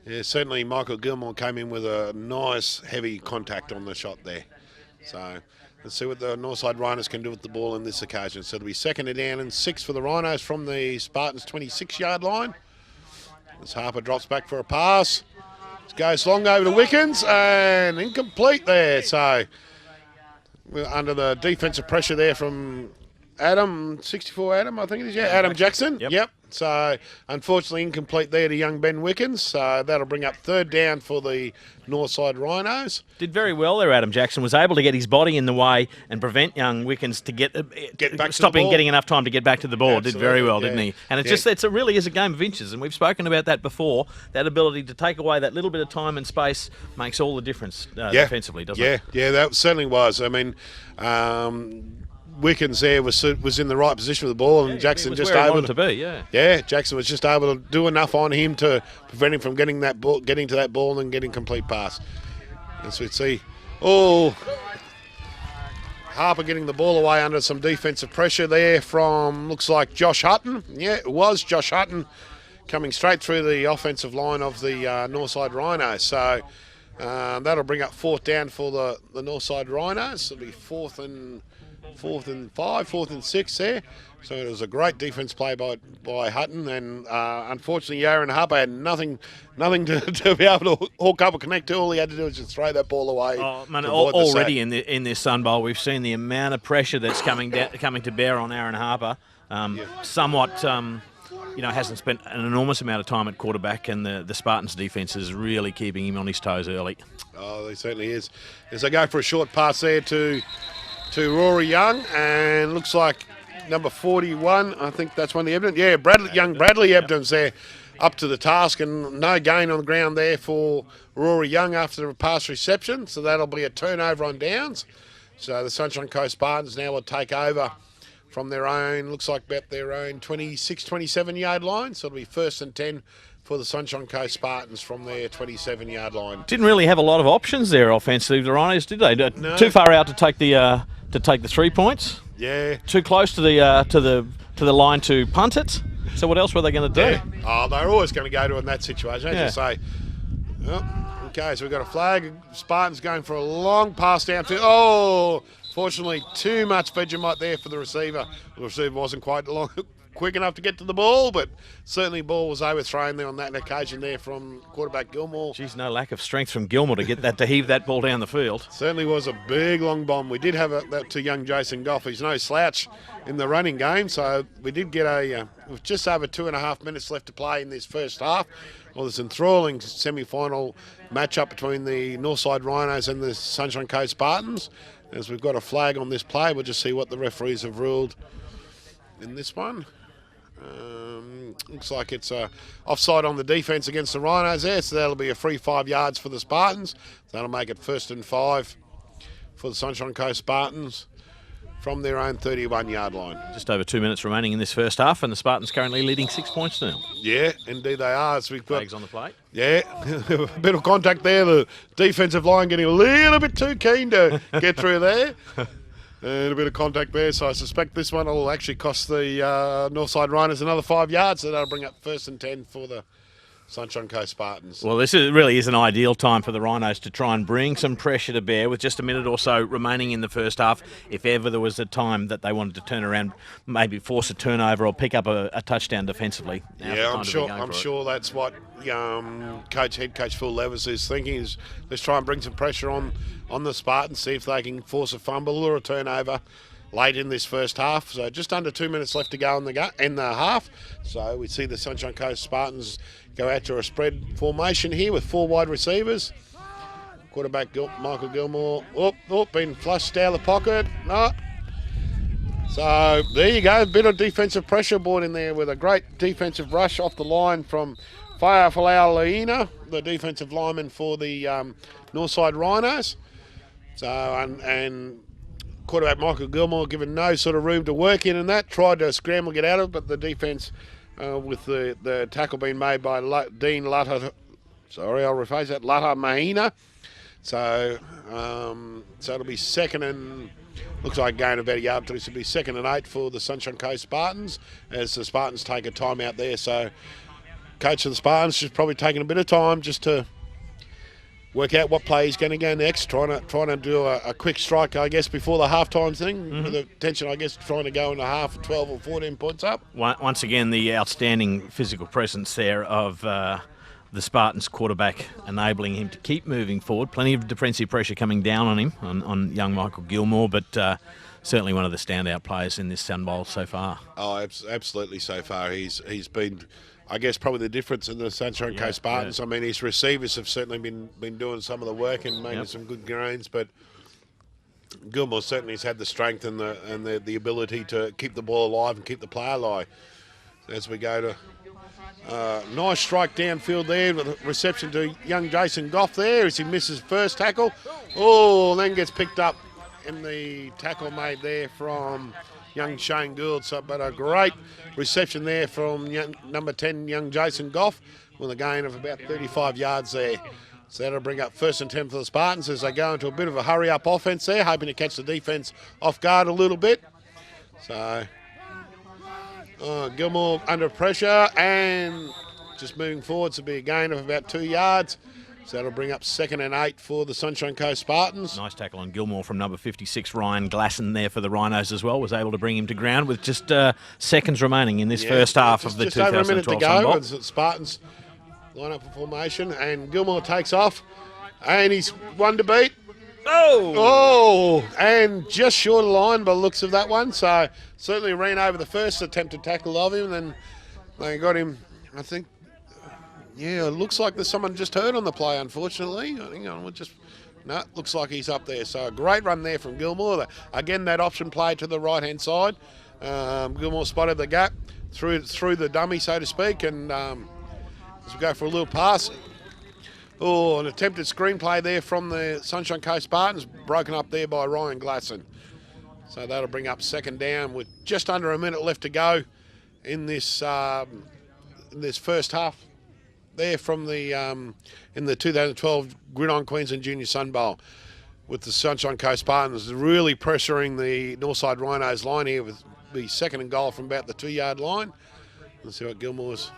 yeah, certainly Michael Gilmore came in with a nice heavy contact on the shot there. So let's see what the Northside Rhinos can do with the ball in this occasion. So it'll be 2nd down and 6 for the Rhinos from the Spartans' 26-yard line. As Harper drops back for a pass. Goes long over to Wickens and incomplete there. So we're under the defensive pressure there from Adam, 64 Adam, I think it is. Yeah, Adam Jackson. Yep. So unfortunately incomplete there to young Ben Wickens. So that'll bring up third down for the Northside Rhinos. Did very well there, Adam Jackson. Was able to get his body in the way and prevent young Wickens to get back stop to the him ball. getting enough time to get back to the ball. Absolutely, Did very well, yeah. didn't he? And it really is a game of inches, and we've spoken about that before. That ability to take away that little bit of time and space makes all the difference defensively, doesn't it? Yeah, that certainly was. I mean, Wickens there was in the right position with the ball, and Jackson just where he able wanted to be. Yeah. Yeah, Jackson was just able to do enough on him to prevent him from getting to that ball and getting complete pass. As we see, Harper getting the ball away under some defensive pressure there from, looks like Josh Hutton. Yeah, it was Josh Hutton coming straight through the offensive line of the Northside Rhinos. So that'll bring up fourth down for the Northside Rhinos. It'll be fourth and 6 there. So it was a great defence play by Hutton, and unfortunately Aaron Harper had nothing to be able to hook up or connect to. All he had to do was just throw that ball away. Oh, man, already in this Sunbowl, we've seen the amount of pressure that's coming to bear on Aaron Harper. Somewhat, hasn't spent an enormous amount of time at quarterback, and the Spartans' defence is really keeping him on his toes early. Oh, they certainly is. As they go for a short pass there to Rory Young, and looks like number 41, I think that's one of the evidence. Yeah, Bradley Ebden's there up to the task, and no gain on the ground there for Rory Young after the pass reception. So that'll be a turnover on downs. So the Sunshine Coast Spartans now will take over from their own, looks like about their own 26, 27-yard line. So it'll be first and 10 for the Sunshine Coast Spartans from their 27-yard line. Didn't really have a lot of options there offensively, the Rhinos, did they? No. Too far out to take the 3 points. Yeah. Too close to the line to punt it. So what else were they going to do? Yeah. Oh, they're always going to go to it in that situation. As you say. Oh, okay, so we've got a flag. Spartans going for a long pass down to. Fortunately, too much Vegemite there for the receiver. The receiver wasn't quite quick enough to get to the ball, but certainly ball was overthrown there on that occasion there from quarterback Gilmore. Geez, no lack of strength from Gilmore to heave that ball down the field. Certainly was a big long bomb. We did have that to young Jason Goff. He's no slouch in the running game, so we did get with just over 2.5 minutes left to play in this first half. Well, this enthralling semi-final matchup between the Northside Rhinos and the Sunshine Coast Spartans. As we've got a flag on this play, we'll just see what the referees have ruled in this one. Looks like it's offside on the defence against the Rhinos there, so that'll be a free 5 yards for the Spartans. That'll make it first and 5 for the Sunshine Coast Spartans from their own 31-yard line. Just over 2 minutes remaining in this first half, and the Spartans currently leading 6 points to 0. Yeah, indeed they are. So we've got flags on the plate. Yeah, a bit of contact there. The defensive line getting a little bit too keen to get through there. And a bit of contact there, so I suspect this one will actually cost the Northside Rhinos another 5 yards, so that'll bring up first and 10 for the Sunshine Coast Spartans. Well, this really is an ideal time for the Rhinos to try and bring some pressure to bear with just a minute or so remaining in the first half. If ever there was a time that they wanted to turn around, maybe force a turnover or pick up a touchdown defensively. Yeah, I'm sure that's what head coach Phil Levis is thinking, is let's try and bring some pressure on the Spartans, see if they can force a fumble or a turnover late in this first half. So just under 2 minutes left to go in the half. So we see the Sunshine Coast Spartans go out to a spread formation here with 4 wide receivers. Quarterback Michael Gilmore, been flushed out of the pocket. No. So there you go, a bit of defensive pressure brought in there with a great defensive rush off the line from Falau the defensive lineman for the Northside Rhinos. So and quarterback Michael Gilmore given no sort of room to work in, and that tried to scramble, get out of it, but the defence with the tackle being made by Dean Lutta, Lutta Mahina. So it'll be second and looks like going about a yard to. It'll be 2nd and 8 for the Sunshine Coast Spartans as the Spartans take a time out there. So coach of the Spartans just probably taking a bit of time just to work out what play he's going to go next, trying to do a quick strike, I guess, before the halftime thing, with the intention, I guess, trying to go in a half 12 or 14 points up. Once again, the outstanding physical presence there of the Spartans quarterback, enabling him to keep moving forward. Plenty of defensive pressure coming down on him, on young Michael Gilmore, but certainly one of the standout players in this Sunbowl so far. Oh, absolutely so far. He's been, I guess, probably the difference in the Sunshine Coast Spartans. Yeah. I mean, his receivers have certainly been doing some of the work and making some good gains, but Gilmore certainly has had the strength and the ability to keep the ball alive and keep the play alive. As we go to nice strike downfield there with reception to young Jason Goff there as he misses first tackle. Oh, then gets picked up in the tackle made there from young Shane Gould. So, but a great reception there from number 10, young Jason Goff, with a gain of about 35 yards there. So that'll bring up 1st and 10 for the Spartans as they go into a bit of a hurry-up offense there, hoping to catch the defense off guard a little bit. So Gilmore under pressure and just moving forward to be a gain of about 2 yards. So that'll bring up 2nd and 8 for the Sunshine Coast Spartans. Nice tackle on Gilmore from number 56, Ryan Glasson there for the Rhinos as well. Was able to bring him to ground with just seconds remaining in this first half of the 2012 Just over a minute to go. Sunbowl. The Spartans line up for formation and Gilmore takes off and he's one to beat. Oh, and just short of line by the looks of that one. So certainly ran over the first attempted tackle of him, and then they got him, I think. Yeah, it looks like there's someone just hurt on the play, unfortunately. Looks like he's up there. So a great run there from Gilmore. Again, that option play to the right-hand side. Gilmore spotted the gap through the dummy, so to speak, and as we go for a little pass. Oh, an attempted screenplay there from the Sunshine Coast Spartans, broken up there by Ryan Glasson. So that'll bring up 2nd down with just under a minute left to go in this first half. There from the in the 2012 Gridiron Queensland Junior Sunbowl, with the Sunshine Coast Spartans really pressuring the Northside Rhinos line here with the 2nd and goal from about the 2-yard line. Let's see what Gilmore's.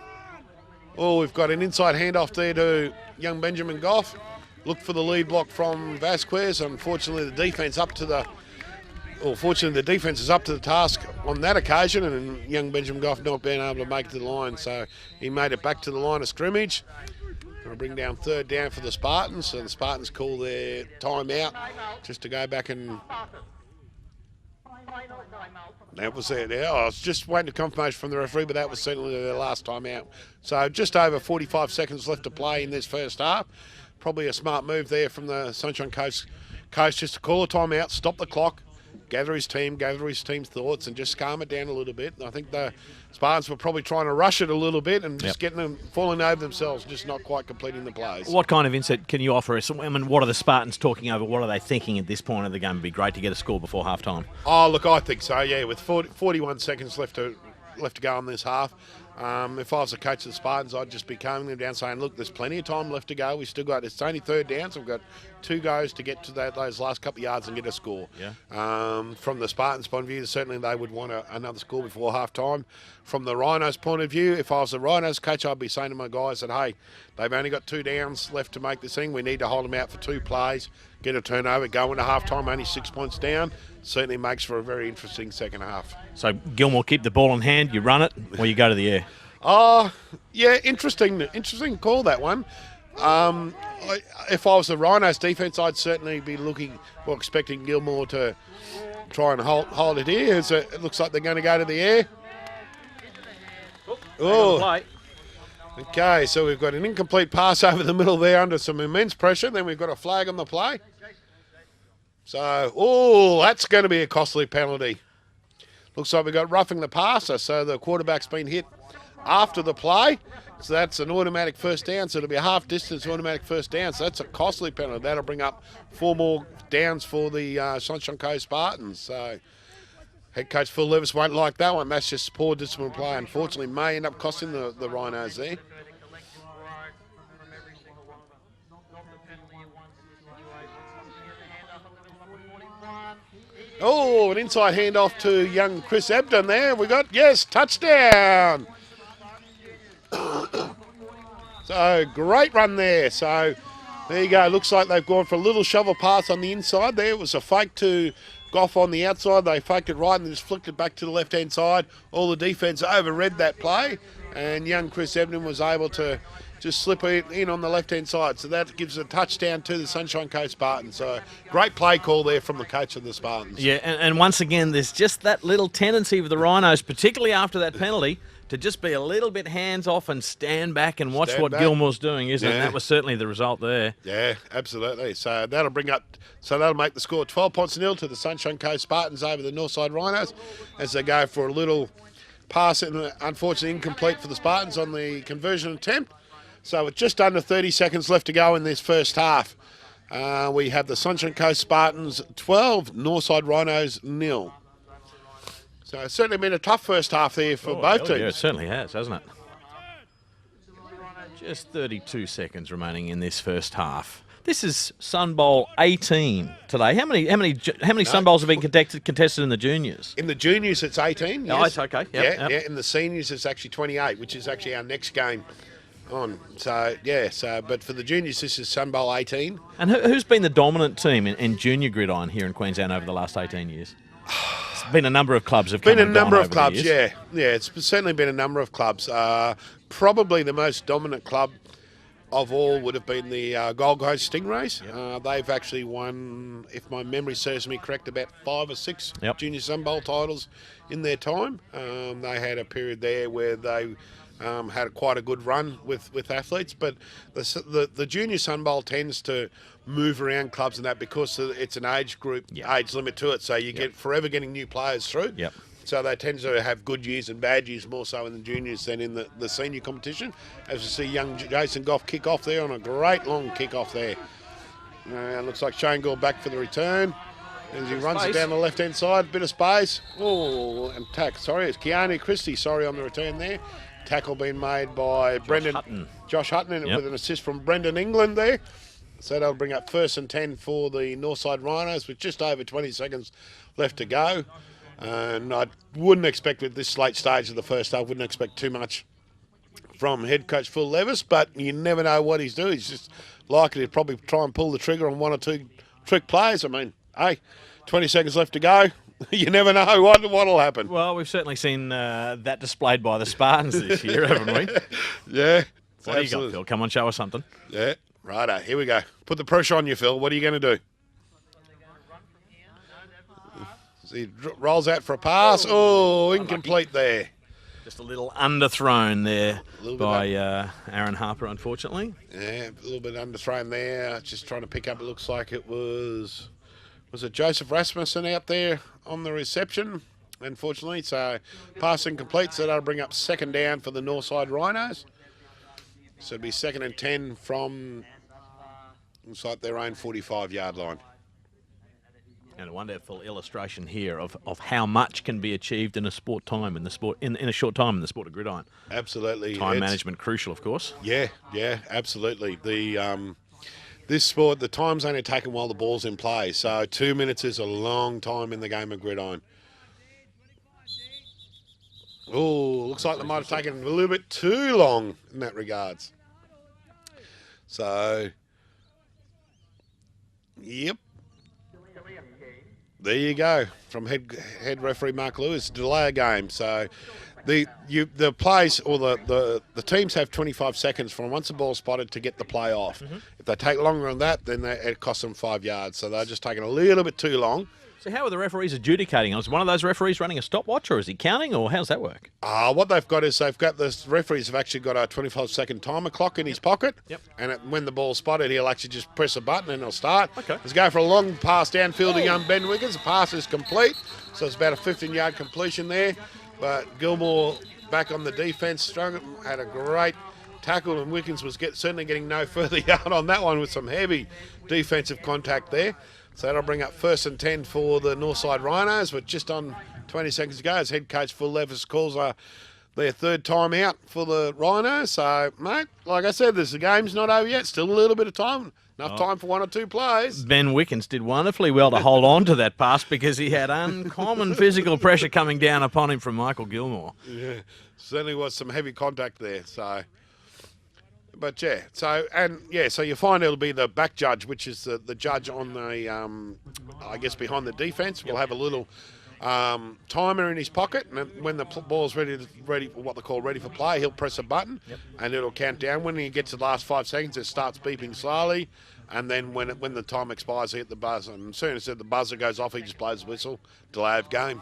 Oh, we've got an inside handoff there to young Benjamin Goff. Look for the lead block from Vasquez. Unfortunately, the defense is up to the task on that occasion, and young Benjamin Goff not being able to make it to the line, so he made it back to the line of scrimmage. Going to bring down 3rd down for the Spartans, so the Spartans call their timeout just to go back and. That was it. Yeah, I was just waiting for confirmation from the referee, but that was certainly their last time out. So just over 45 seconds left to play in this first half. Probably a smart move there from the Sunshine Coast just to call a timeout, stop the clock, gather his team's thoughts, and just calm it down a little bit. And I think the Spartans were probably trying to rush it a little bit and just getting them falling over themselves, just not quite completing the plays. What kind of insight can you offer us? I mean, what are the Spartans talking over? What are they thinking at this point of the game? It'd be great to get a score before half-time. Oh, look, I think so, yeah. With 41 seconds left to go in this half. If I was the coach of the Spartans, I'd just be calming them down, saying, look, there's plenty of time left to go. It's only 3rd down, so we've got 2 goes to get to those last couple of yards and get a score. Yeah. From the Spartans' point of view, certainly they would want another score before half-time. From the Rhinos' point of view, if I was the Rhinos coach, I'd be saying to my guys that, hey, they've only got 2 downs left to make this thing. We need to hold them out for 2 plays, get a turnover, go into half-time, only 6 points down. Certainly makes for a very interesting second half. So Gilmore, keep the ball in hand, you run it, or you go to the air? Yeah, interesting call, that one. If I was the Rhinos defence, I'd certainly be expecting Gilmore to try and hold it here. It looks like they're going to go to the air. Oh, okay, so we've got an incomplete pass over the middle there under some immense pressure. Then we've got a flag on the play. So, that's going to be a costly penalty. Looks like we've got roughing the passer, so the quarterback's been hit after the play. So that's an automatic first down, so it'll be a half-distance automatic first down. So that's a costly penalty. That'll bring up 4 more downs for the Sunshine Coast Spartans. So head coach Phil Levis won't like that one. That's just poor discipline play. Unfortunately, may end up costing the Rhinos there. Oh, an inside handoff to young Chris Ebden there. We got, touchdown. So great run there. So There you go. Looks like they've gone for a little shovel pass on the inside there. It was a fake to Goff on the outside. They faked it right and just flicked it back to the left-hand side. All the defence overread that play, and young Chris Ebden was able to just slip it in on the left-hand side. So that gives a touchdown to the Sunshine Coast Spartans. So great play call there from the coach of the Spartans. Yeah, and once again, there's just that little tendency of the Rhinos, particularly after that penalty, to just be a little bit hands-off and stand back and watch what Gilmore's doing, isn't it? And that was certainly the result there. Yeah, absolutely. So that'll make the score 12 points to nil to the Sunshine Coast Spartans over the Northside Rhinos as they go for a little pass, and unfortunately incomplete for the Spartans on the conversion attempt. So with just under 30 seconds left to go in this first half, we have the Sunshine Coast Spartans 12, Northside Rhinos 0. So it's certainly been a tough first half there for both teams. Yeah, it certainly has, hasn't it? Just 32 seconds remaining in this first half. This is Sunbowl 18 today. How many Sunbowls have been contested in the juniors? In the juniors, it's 18. Yes. Oh, it's okay. Yep. Yeah. In the seniors, it's actually 28, which is actually our next game on. So but for the juniors, this is Sunbowl 18. And who's been the dominant team in junior gridiron here in Queensland over the last 18 years? It's been a number of clubs have come and gone over the years. Yeah. It's certainly been a number of clubs. Probably the most dominant club of all would have been the Gold Coast Stingrays. Yep. They've actually won, if my memory serves me correct, about 5 or 6 junior Sunbowl titles in their time. They had a period there where they had quite a good run with athletes, but the junior Sunbowl tends to move around clubs and that because it's an age group, age limit to it, so you get forever getting new players through. Yep. So they tend to have good years and bad years more so in the juniors than in the senior competition. As you see young Jason Goff kick off there on a great long kick off there. Looks like Shane Gore back for the return. As he runs it down the left-hand side, bit of space. Oh, and it's Keanu Christie, on the return there. Tackle being made by Josh Hutton, with an assist from Brendan England there. So that'll bring up 1st and 10 for the Northside Rhinos with just over 20 seconds left to go. And I wouldn't expect at this late stage of the first half, wouldn't expect too much from head coach Phil Levis, but you never know what he's doing. He's just likely to probably try and pull the trigger on 1 or 2 trick plays. I mean, 20 seconds left to go. You never know what'll happen. Well, we've certainly seen that displayed by the Spartans this year, haven't we? Yeah. What do you got, Phil? Come on, show us something. Yeah, righto. Here we go. Put the pressure on you, Phil. What are you going to do? So he rolls out for a pass. Oh, incomplete there. Just a little underthrown there by Aaron Harper, unfortunately. Yeah, a little bit underthrown there. Just trying to pick up. It looks like it was it Joseph Rasmussen out there on the reception, unfortunately. So pass incomplete. So that'll bring up 2nd down for the Northside Rhinos. So it'll be 2nd and 10 from inside their own 45-yard line. And a wonderful illustration here of how much can be achieved in a short time in the sport of gridiron. Absolutely. Time management crucial, of course. Yeah, absolutely. This sport, the time's only taken while the ball's in play, so 2 minutes is a long time in the game of gridiron. Oh, looks like they might have taken a little bit too long in that regards. So, yep. There you go, from head referee Mark Lewis, delay a game. So the plays or the teams have 25 seconds from once the ball's spotted to get the play off. Mm-hmm. If they take longer than that, then it costs them 5 yards. So they're just taking a little bit too long. So how are the referees adjudicating? Is one of those referees running a stopwatch, or is he counting, or how does that work? What they've got is the referees have actually got a 25-second timer clock in his pocket. Yep. And when the ball's spotted, he'll actually just press a button and it'll start. Okay. Let's go for a long pass downfield to young Ben Wiggins. The pass is complete, so it's about a 15-yard completion there. But Gilmore back on the defence, strong, had a great tackle, and Wiggins was certainly getting no further yard on that one with some heavy defensive contact there. So that'll bring up 1st and 10 for the Northside Rhinos with just on 20 seconds to go as head coach Phil Levis calls their 3rd time out for the Rhinos. So, mate, like I said, the game's not over yet. Still a little bit of time. Enough time for 1 or 2 plays. Ben Wickens did wonderfully well to hold on to that pass because he had uncommon physical pressure coming down upon him from Michael Gilmore. Yeah, certainly was some heavy contact there. So But yeah, so you find it'll be the back judge, which is the judge on the, I guess, behind the defence. Will have a little timer in his pocket, and when the ball's ready, what they call ready for play, he'll press a button, and it'll count down. When he gets to the last 5 seconds, it starts beeping slowly, and then when the time expires, he hit the buzzer. And as soon as the buzzer goes off, he just blows the whistle, delay of game.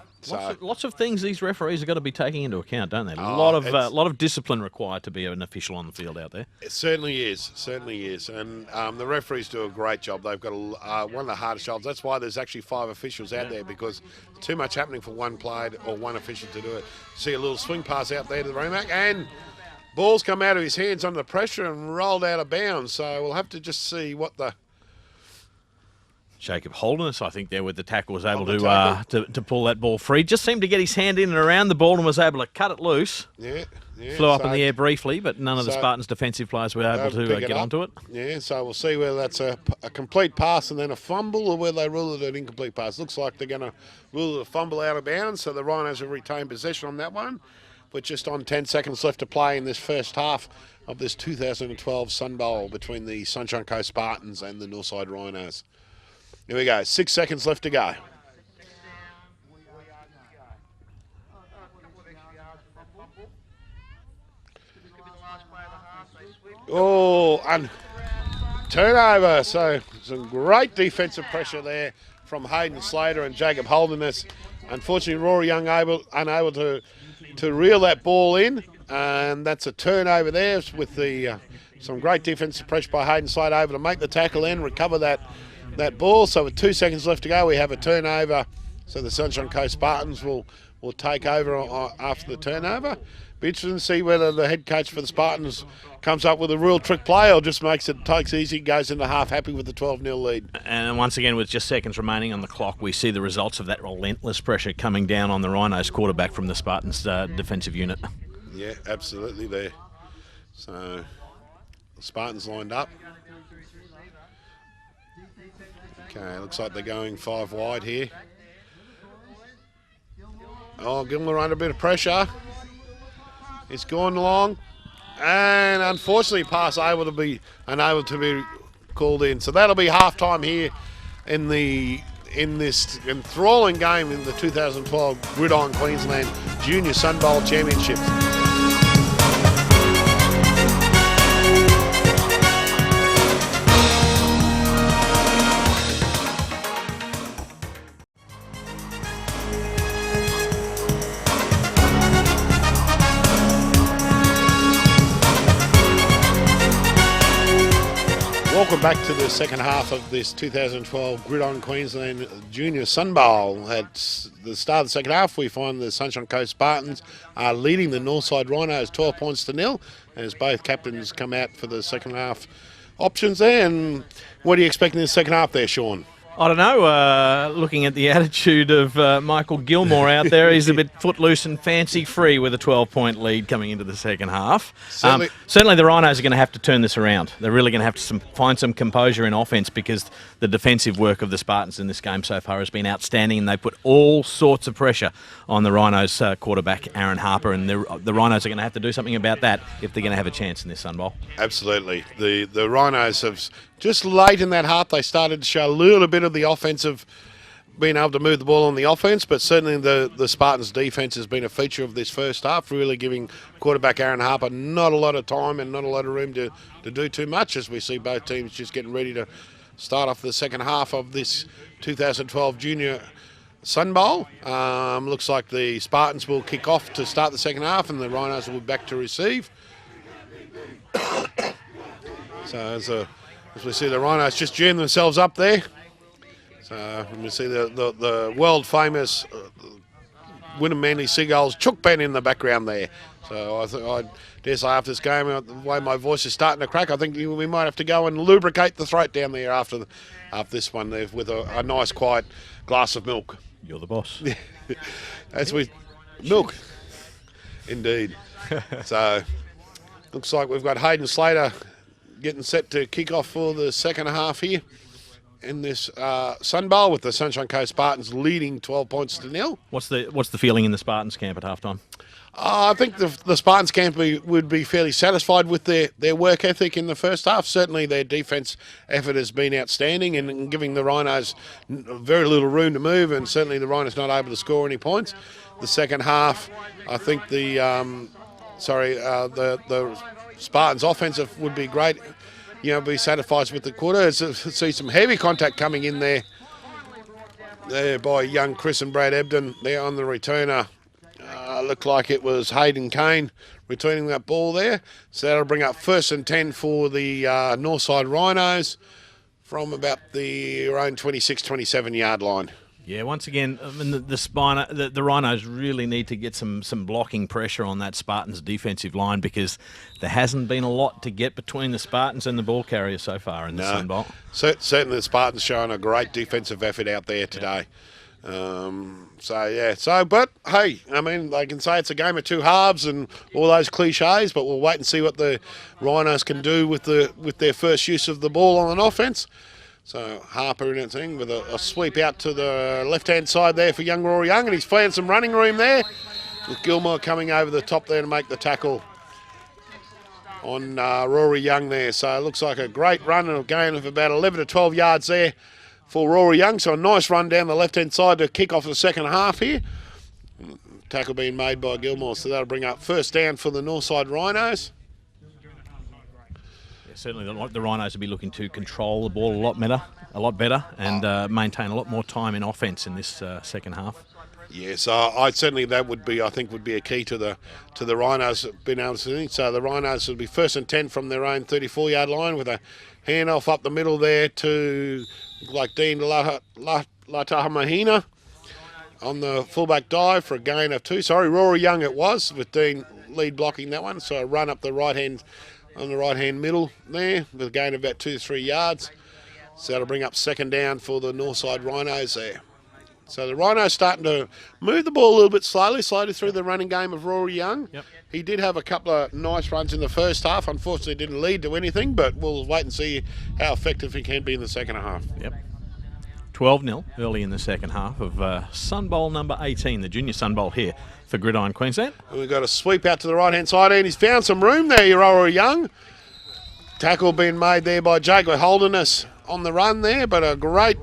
Lots of things these referees have got to be taking into account, don't they? A lot of discipline required to be an official on the field out there. It certainly is, and the referees do a great job. They've got one of the hardest jobs. That's why there's actually 5 officials out there, because too much happening for one player or one official to do it. See a little swing pass out there to the Remac, and ball's come out of his hands under the pressure and rolled out of bounds. So we'll have to just see what the Jacob Holderness, I think, there with the tackle, was able to pull that ball free. Just seemed to get his hand in and around the ball and was able to cut it loose. Yeah. Flew up in the air briefly, but none of the Spartans' defensive players were able to get onto it. Yeah, so we'll see whether that's a complete pass and then a fumble, or whether they rule it an incomplete pass. Looks like they're going to rule it a fumble out of bounds, so the Rhinos have retained possession on that one. But just on 10 seconds left to play in this first half of this 2012 Sunbowl between the Sunshine Coast Spartans and the Northside Rhinos. Here we go, 6 seconds left to go. Oh, and turnover. So some great defensive pressure there from Hayden Slater and Jacob Holderness. Unfortunately, Rory Young unable to reel that ball in, and that's a turnover there with some great defensive pressure by Hayden Slater, able to make the tackle and recover that ball. So with 2 seconds left to go, we have a turnover. So the Sunshine Coast Spartans will take over after the turnover. Be interesting to see whether the head coach for the Spartans comes up with a real trick play, or just takes easy, goes into half happy with the 12-0 lead. And once again, with just seconds remaining on the clock, we see the results of that relentless pressure coming down on the Rhinos quarterback from the Spartans defensive unit. Yeah, absolutely there. So the Spartans lined up. Okay, looks like they're going 5 wide here. Oh, Gilmore under a bit of pressure. It's gone long, and unfortunately, pass unable to be called in. So that'll be half time here in this enthralling game in the 2012 Gridiron Queensland Junior Sunbowl Championships. Welcome back to the second half of this 2012 Gridiron Queensland Junior Sunbowl. At the start of the second half, we find the Sunshine Coast Spartans are leading the Northside Rhinos 12 points to 0, as both captains come out for the second half options there. And what are you expecting in the second half there, Sean? I don't know. Looking at the attitude of Michael Gilmore out there, he's a bit footloose and fancy-free with a 12-point lead coming into the second half. Certainly the Rhinos are going to have to turn this around. They're really going to have to find some composure in offence, because the defensive work of the Spartans in this game so far has been outstanding, and they put all sorts of pressure on the Rhinos quarterback, Aaron Harper, and the Rhinos are going to have to do something about that if they're going to have a chance in this Sunbowl. Absolutely. The Rhinos have, just late in that half, they started to show a little bit of the offensive, being able to move the ball on the offense, but certainly the Spartans' defense has been a feature of this first half, really giving quarterback Aaron Harper not a lot of time and not a lot of room to do too much, as we see both teams just getting ready to start off the second half of this 2012 Junior Sunbowl. Looks like the Spartans will kick off to start the second half, and the Rhinos will be back to receive. So as we see the Rhinos just jam themselves up there. So we see the world famous Wynnum Manly Seagulls chook band in the background there. So I dare say after this game, the way my voice is starting to crack, I think we might have to go and lubricate the throat down there after this one there with a nice quiet glass of milk. You're the boss. Milk, indeed. So looks like we've got Hayden Slater getting set to kick off for the second half here in this Sunbowl, with the Sunshine Coast Spartans leading 12 points to 0. What's the feeling in the Spartans camp at halftime? I think the Spartans camp would be fairly satisfied with their work ethic in the first half. Certainly their defence effort has been outstanding and giving the Rhinos very little room to move, and certainly the Rhinos not able to score any points. The second half, I think the Spartans offensive would be great. Be satisfied with the quarter. See some heavy contact coming in there by young Chris and Brad Ebden there on the returner. Looked like it was Hayden Kane returning that ball there. So that'll bring up 1st and 10 for the Northside Rhinos from about the around 26, 27 yard line. Yeah, once again, I mean, the Rhinos really need to get some blocking pressure on that Spartans defensive line, because there hasn't been a lot to get between the Spartans and the ball carrier so far in the Sunbowl. Certainly the Spartans showing a great defensive effort out there today. But hey, I mean, they can say it's a game of two halves and all those cliches, but we'll wait and see what the Rhinos can do with their first use of the ball on an offence. So Harper in it thing with a sweep out to the left-hand side there for young Rory Young, and he's playing some running room there, with Gilmore coming over the top there to make the tackle on Rory Young there. So it looks like a great run and a gain of about 11 to 12 yards there for Rory Young. So a nice run down the left-hand side to kick off the second half here. Tackle being made by Gilmore, so that'll bring up 1st down for the Northside Rhinos. Certainly the Rhinos will be looking to control the ball a lot better, and maintain a lot more time in offence in this second half. Yes, that would be a key to the Rhinos being able to see. So the Rhinos will be 1st and 10 from their own 34-yard line, with a handoff up the middle there to Dean Latahamahina on the fullback dive for a gain of 2. Rory Young it was, with Dean lead blocking that one. So a run up the right-hand middle there with a gain of about 2 to 3 yards. So that'll bring up 2nd down for the Northside Rhinos there. So the Rhinos starting to move the ball a little bit slowly through the running game of Rory Young. Yep. He did have a couple of nice runs in the first half. Unfortunately, didn't lead to anything, but we'll wait and see how effective he can be in the second half. Yep. 12-0 early in the second half of Sunbowl number 18, the Junior Sunbowl here for Gridiron, Queensland. And we've got a sweep out to the right-hand side, and he's found some room there, Rory Young. Tackle being made there by Jacob Holderness on the run there, but a great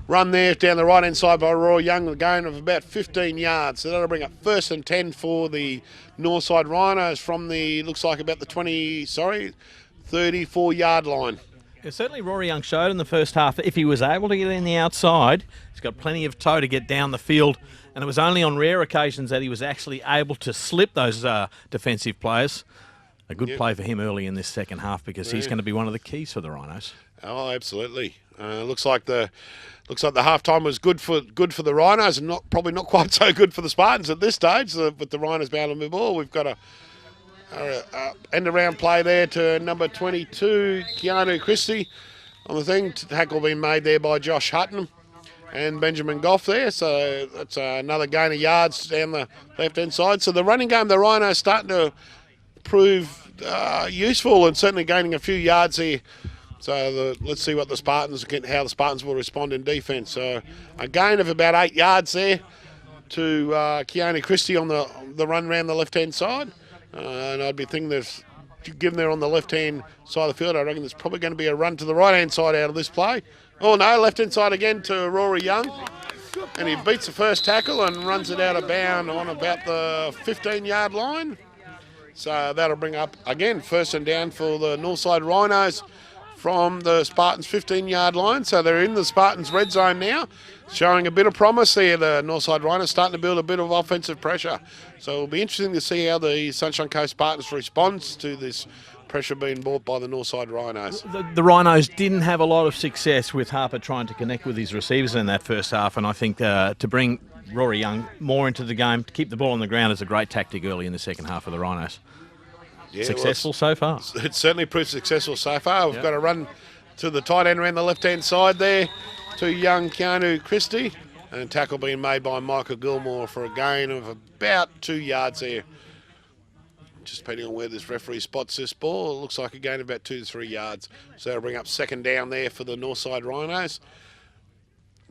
run there down the right-hand side by Rory Young with a gain of about 15 yards. So that'll bring up 1st and 10 for the Northside Rhinos from looks like about the 34-yard line. Yeah, certainly Rory Young showed in the first half that if he was able to get in the outside, he's got plenty of toe to get down the field, and it was only on rare occasions that he was actually able to slip those defensive players. A good play for him early in this second half, because he's going to be one of the keys for the Rhinos. Oh, absolutely. Looks like the halftime was good for the Rhinos, and probably not quite so good for the Spartans at this stage. With the Rhinos bound to move ball, we've got a end around play there to number 22, Keanu Christie, on the thing. Tackle being made there by Josh Hutton and Benjamin Goff there. So that's another gain of yards down the left-hand side. So the running game, the Rhinos starting to prove useful, and certainly gaining a few yards here. So let's see what how the Spartans will respond in defence. So a gain of about 8 yards there to Keanu Christie on the run around the left-hand side. And I'd be thinking there's, given they're on the left-hand side of the field, I reckon there's probably going to be a run to the right-hand side out of this play. Oh no, left-hand side again to Rory Young. And he beats the first tackle and runs it out of bound on about the 15-yard line. So that'll bring up, again, 1st and down for the Northside Rhinos from the Spartans' 15-yard line. So they're in the Spartans' red zone now, showing a bit of promise there. The Northside Rhinos starting to build a bit of offensive pressure. So it'll be interesting to see how the Sunshine Coast Spartans responds to this pressure being brought by the Northside Rhinos. The Rhinos didn't have a lot of success with Harper trying to connect with his receivers in that first half, and I think to bring Rory Young more into the game, to keep the ball on the ground, is a great tactic early in the second half of the Rhinos. Yeah, successful so far. It's certainly proved successful so far. We've got a run to the tight end around the left-hand side there to young Keanu Christie, and tackle being made by Michael Gilmore for a gain of about 2 yards there. Just depending on where this referee spots this ball, it looks like a gain of about 2 to 3 yards. So that'll bring up 2nd down there for the Northside Rhinos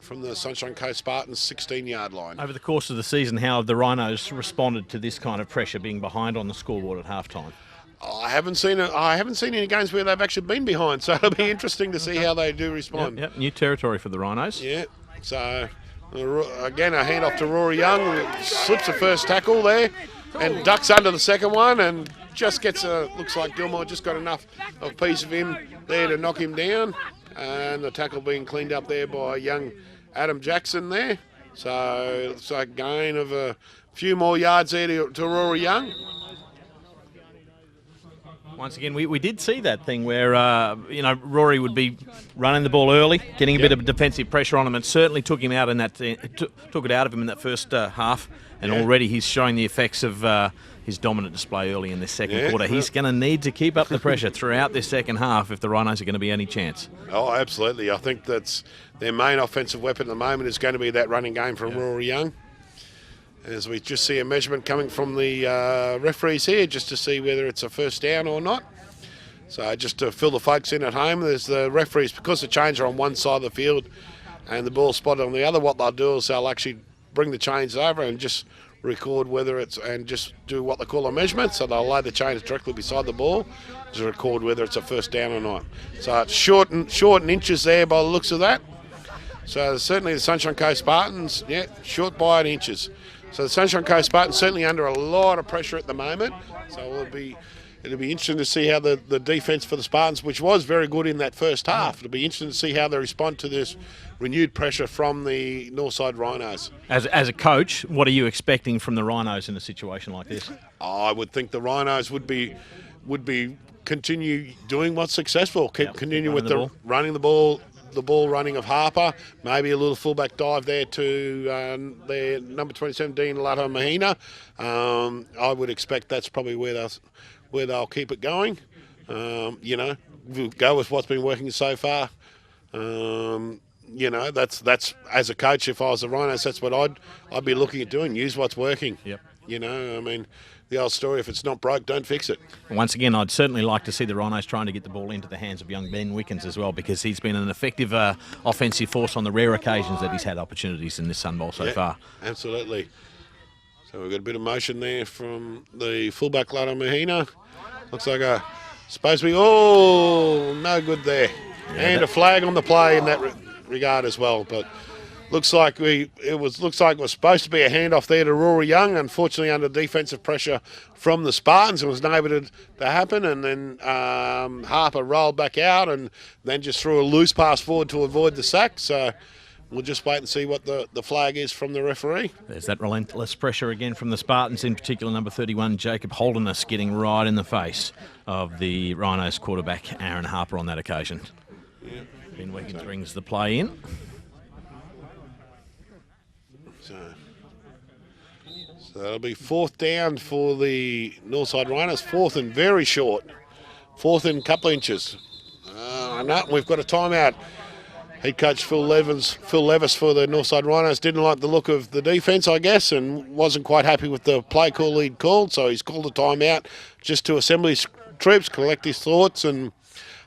from the Sunshine Coast Spartans 16-yard line. Over the course of the season, how have the Rhinos responded to this kind of pressure, being behind on the scoreboard at halftime? I haven't seen any games where they've actually been behind, so it'll be interesting to see how they do respond. Yep, new territory for the Rhinos. Yeah, so again, a hand off to Rory Young, who slips the first tackle there and ducks under the second one and just gets looks like Gilmore just got enough of a piece of him there to knock him down, and the tackle being cleaned up there by young Adam Jackson there. So it's a gain of a few more yards there to Rory Young. Once again, we did see that thing where, Rory would be running the ball early, getting a bit of defensive pressure on him, and certainly took him out in that, took it out of him in that first half. And already he's showing the effects of his dominant display early in this second quarter. He's going to need to keep up the pressure throughout this second half if the Rhinos are going to be any chance. Oh, absolutely. I think that's their main offensive weapon at the moment is going to be that running game from Rory Young. As we just see a measurement coming from the referees here, just to see whether it's a first down or not. So just to fill the folks in at home, there's the referees, because the chains are on one side of the field and the ball's spotted on the other, what they'll do is they'll actually bring the chains over and just record whether it's, and just do what they call a measurement. So they'll lay the chains directly beside the ball to record whether it's a first down or not. So it's short and inches there by the looks of that. So certainly the Sunshine Coast Spartans, short by in inches. So the Sunshine Coast Spartans certainly under a lot of pressure at the moment. So it'll be interesting to see how the defence for the Spartans, which was very good in that first half, it'll be interesting to see how they respond to this renewed pressure from the Northside Rhinos. As a coach, what are you expecting from the Rhinos in a situation like this? I would think the Rhinos would be continue doing what's successful, continue with the running the ball. The ball running of Harper, maybe a little fullback dive there to their number 27, Dean Lata Mahina. I would expect that's probably where they'll keep it going. We'll go with what's been working so far. That's as a coach, if I was the Rhinos, that's what I'd be looking at doing. Use what's working. Yep. The old story, if it's not broke, don't fix it. Once again, I'd certainly like to see the Rhinos trying to get the ball into the hands of young Ben Wickens as well, because he's been an effective offensive force on the rare occasions that he's had opportunities in this Sunbowl so far. Absolutely. So we've got a bit of motion there from the fullback, Lata Mahina. Looks like supposed to be, no good there. And a flag on the play in that regard as well, but looks like it was supposed to be a handoff there to Rory Young. Unfortunately, under defensive pressure from the Spartans, it was able to happen. And then Harper rolled back out and then just threw a loose pass forward to avoid the sack. So we'll just wait and see what the flag is from the referee. There's that relentless pressure again from the Spartans, in particular number 31, Jacob Holderness, getting right in the face of the Rhinos quarterback, Aaron Harper, on that occasion. Yeah. Ben Wiggins brings the play in. So that'll be fourth down for the Northside Rhinos. Fourth and very short. Fourth and a couple of inches. We've got a timeout. Head coach Phil Levis for the Northside Rhinos didn't like the look of the defence, I guess, and wasn't quite happy with the play call he'd called. So he's called a timeout just to assemble his troops, collect his thoughts, and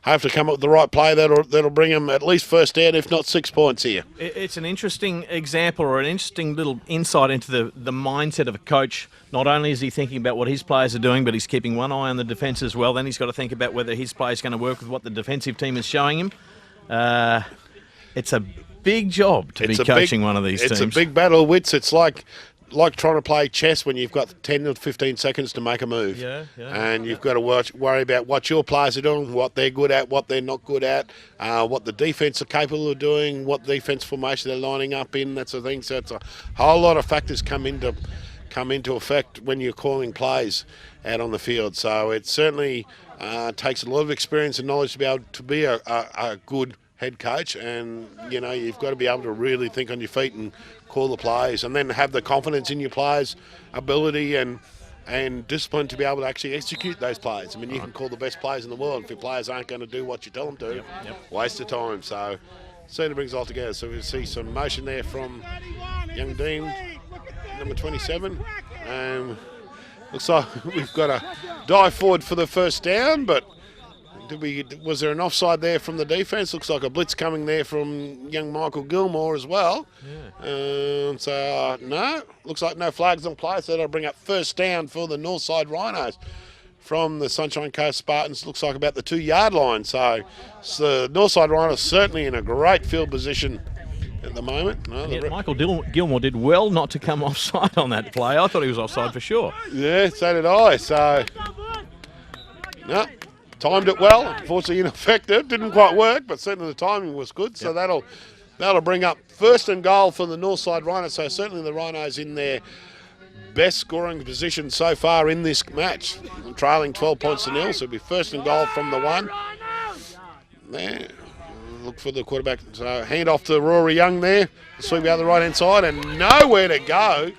have to come up with the right play that'll bring him at least first down, if not 6 points here. It's an interesting example, or an interesting little insight into the mindset of a coach. Not only is he thinking about what his players are doing, but he's keeping one eye on the defence as well. Then he's got to think about whether his play is going to work with what the defensive team is showing him. It's a big job to be coaching one of these teams. It's a big battle of wits. It's like trying to play chess when you've got 10 or 15 seconds to make a move. And you've got to worry about what your players are doing, what they're good at, what they're not good at, what the defence are capable of doing, what defence formation they're lining up in, that sort of thing. So it's a whole lot of factors come into effect when you're calling plays out on the field. So it certainly takes a lot of experience and knowledge to be able to be a good head coach, and you've got to be able to really think on your feet and call the plays, and then have the confidence in your players' ability and discipline to be able to actually execute those plays. I mean, you can call the best players in the world. If your players aren't going to do what you tell them to, waste of time. So certainly brings it all together. So we see some motion there from young Dean, number 27. Looks like we've got a dive forward for the first down, but Was there an offside there from the defence? Looks like a blitz coming there from young Michael Gilmore as well. No, looks like no flags on play, so that'll bring up first down for the Northside Rhinos from the Sunshine Coast Spartans. Looks like about the 2-yard line. So the Northside Rhinos certainly in a great field position at the moment. No, Michael Gilmore did well not to come offside on that play. I thought he was offside for sure. Yeah, so did I. So, no, timed it well. Unfortunately ineffective. Didn't quite work, but certainly the timing was good. So that'll bring up first and goal for the Northside Rhinos. So certainly the Rhinos in their best scoring position so far in this match, trailing 12 points to nil. So it'll be first and goal from the 1. There. Look for the quarterback. So hand off to Rory Young there. Sweep out the right hand side and nowhere to go.